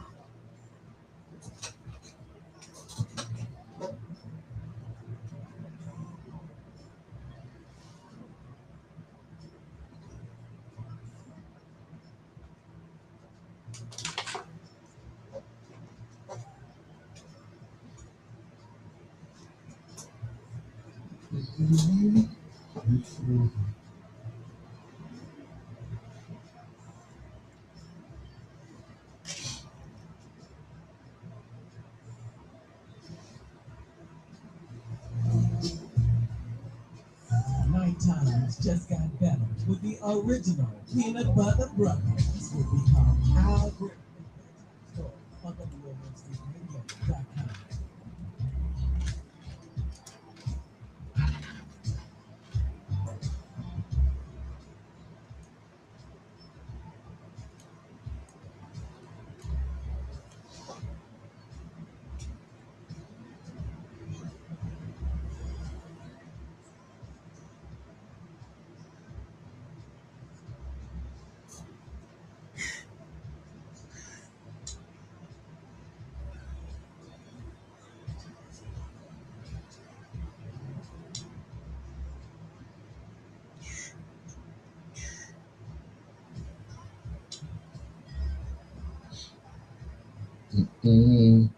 Night times just got better with the original peanut butter brothers will become our great store on WNSTRadio.com. Mm.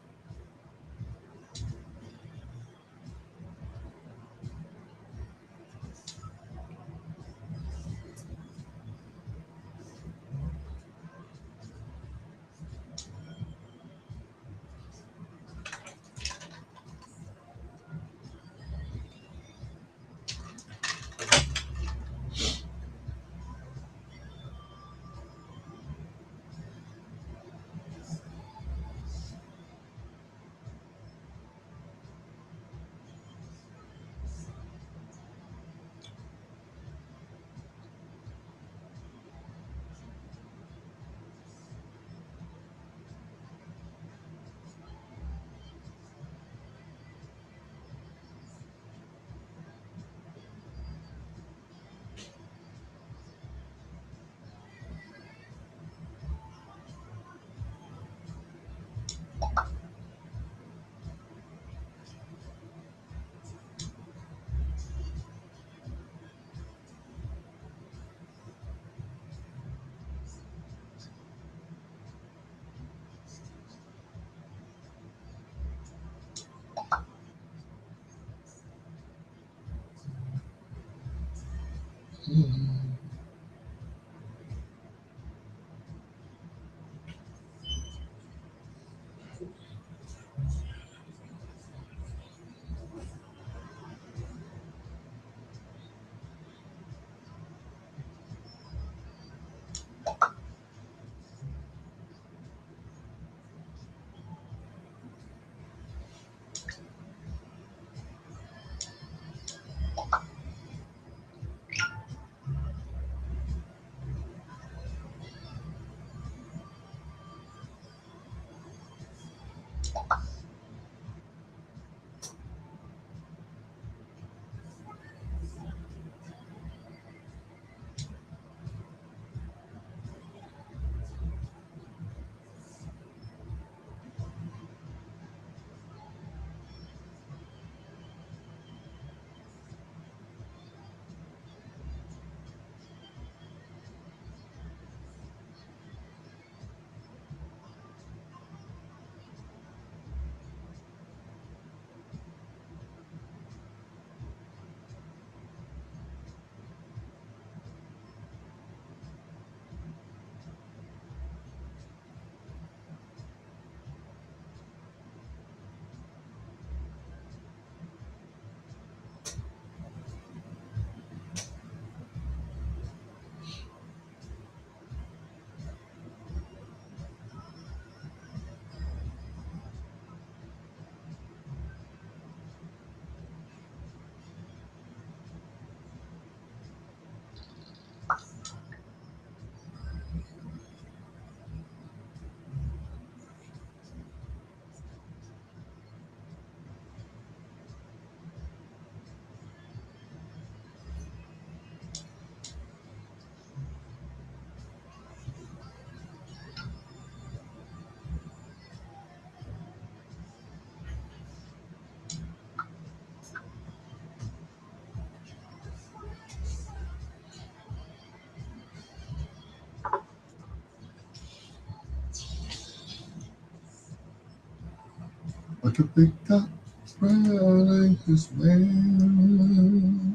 Like a big top spreading his wings.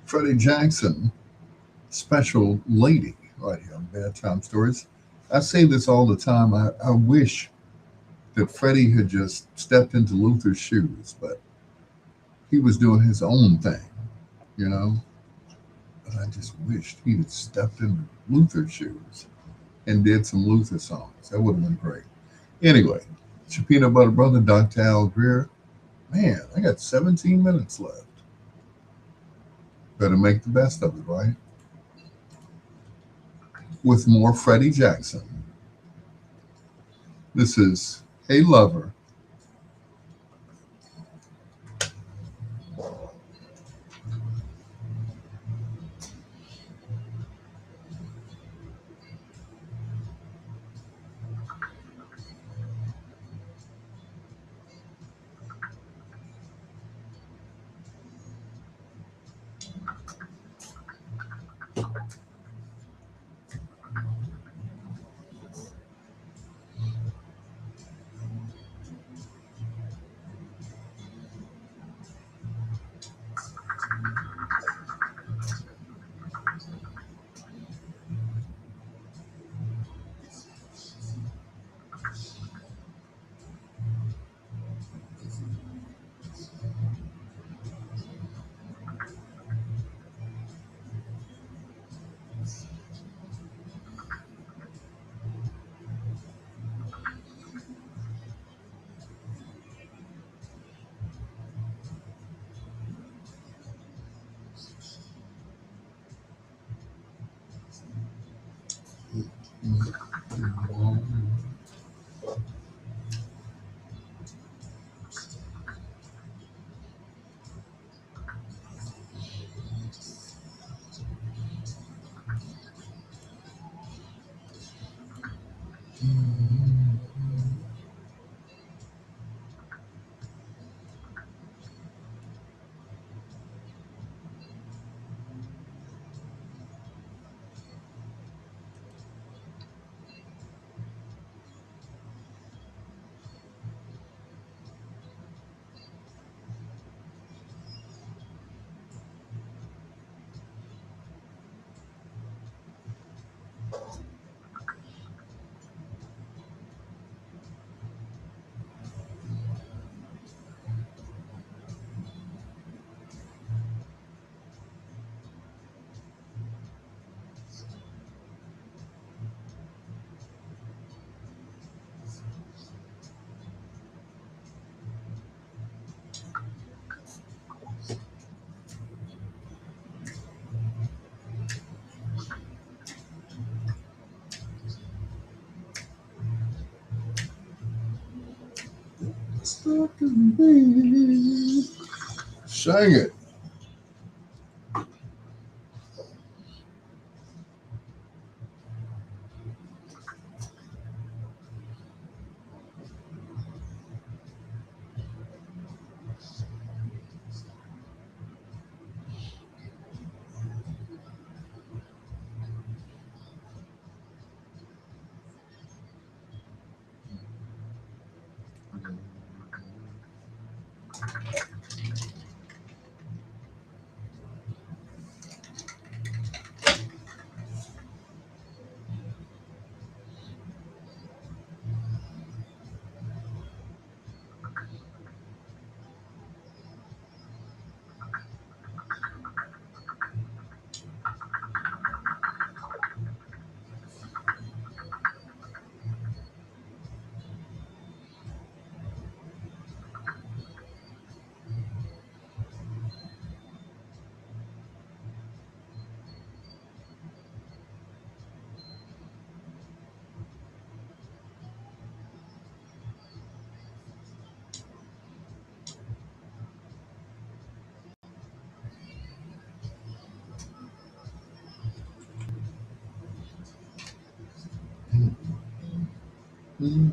Freddie Jackson, special lady, right here on Bedtime Stories. I say this all the time. I wish that Freddie had just stepped into Luther's shoes, but he was doing his own thing, you know? But I just wished he had stepped into Luther's shoes and did some Luther songs. That would have been great. Anyway, it's your peanut butter brother, Dr. Al Greer. Man, I got 17 minutes left. Better make the best of it, right? With more Freddie Jackson. This is Hey Lover. Sing it. Mm.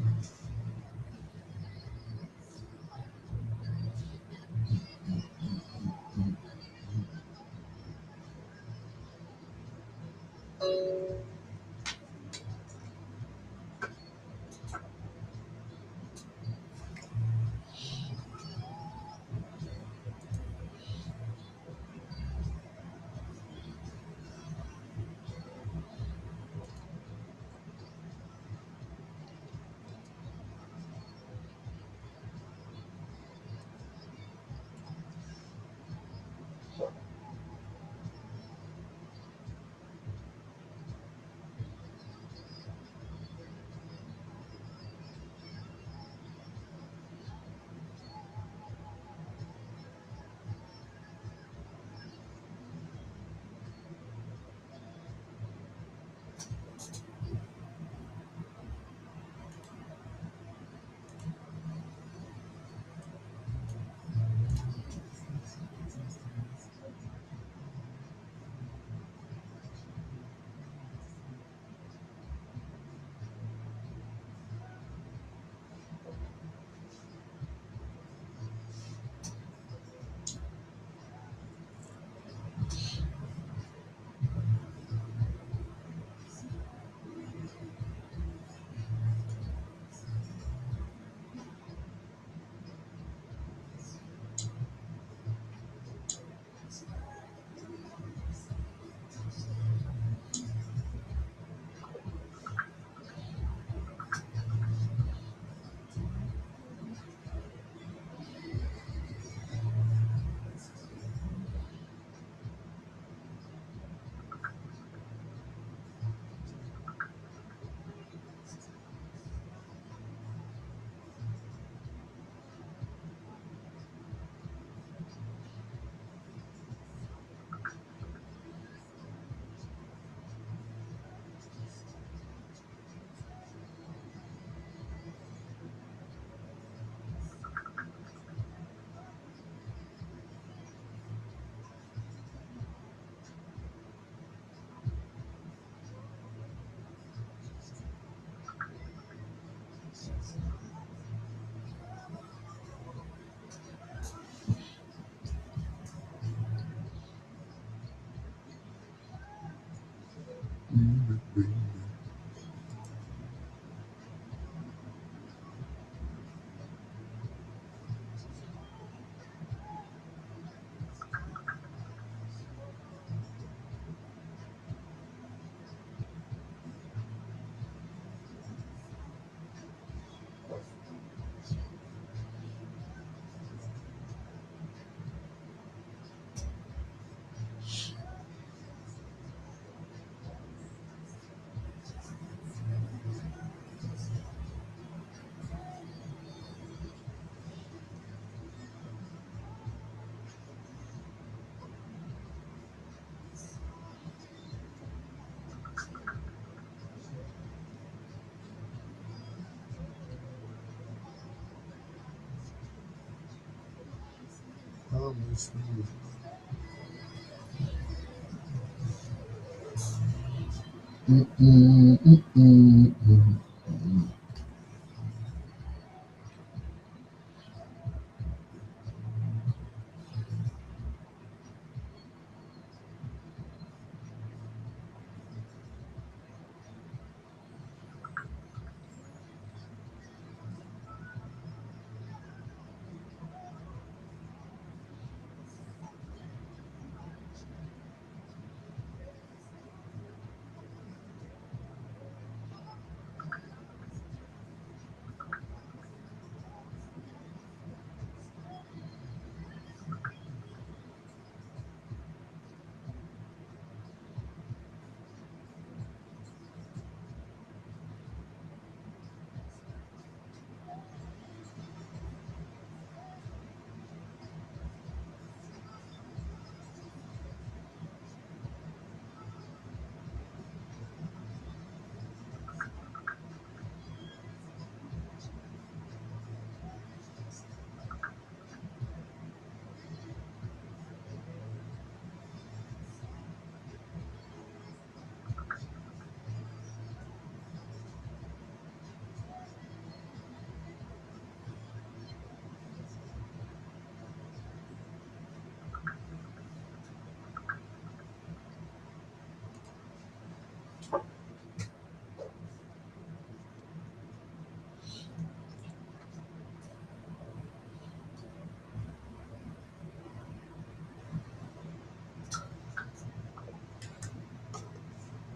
this music.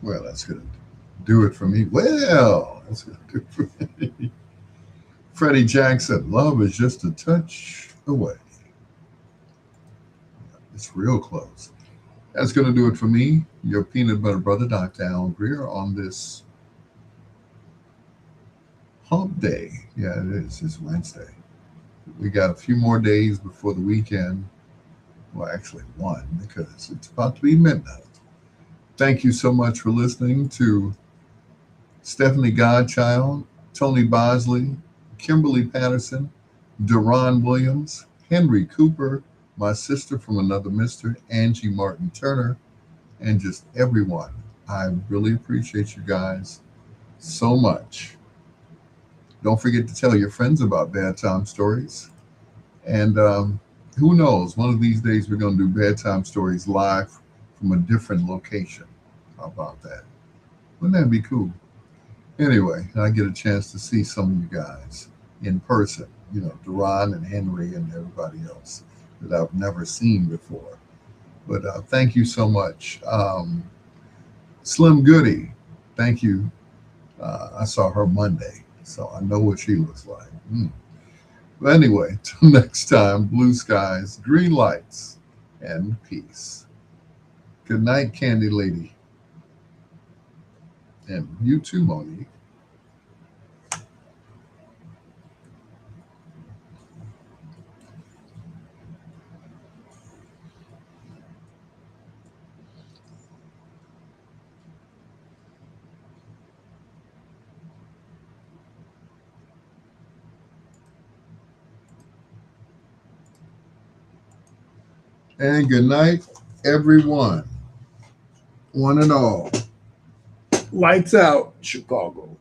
Well, that's going to do it for me. Well, that's going to do it for me. Freddie Jackson, love is just a touch away. It's real close. That's going to do it for me, your peanut butter brother, Dr. Al Greer, on this hump day. Yeah, it is. It's Wednesday. We got a few more days before the weekend. Well, actually, one, because it's about to be midnight. Thank you so much for listening to Stephanie Godchild, Tony Bosley, Kimberly Patterson, Deron Williams, Henry Cooper, my sister from another mister, Angie Martin Turner, and just everyone. I really appreciate you guys so much. Don't forget to tell your friends about bedtime stories. And who knows, one of these days we're going to do bedtime stories live from a different location. How about that? Wouldn't that be cool? Anyway, I get a chance to see some of you guys in person, you know, Duran and Henry and everybody else that I've never seen before. But thank you so much. Slim Goody, thank you. I saw her Monday, so I know what she looks like. But anyway, till next time, blue skies, green lights, and peace. Good night, Candy Lady. And you too, Monique. And good night, everyone. One and all. Lights out, Chicago.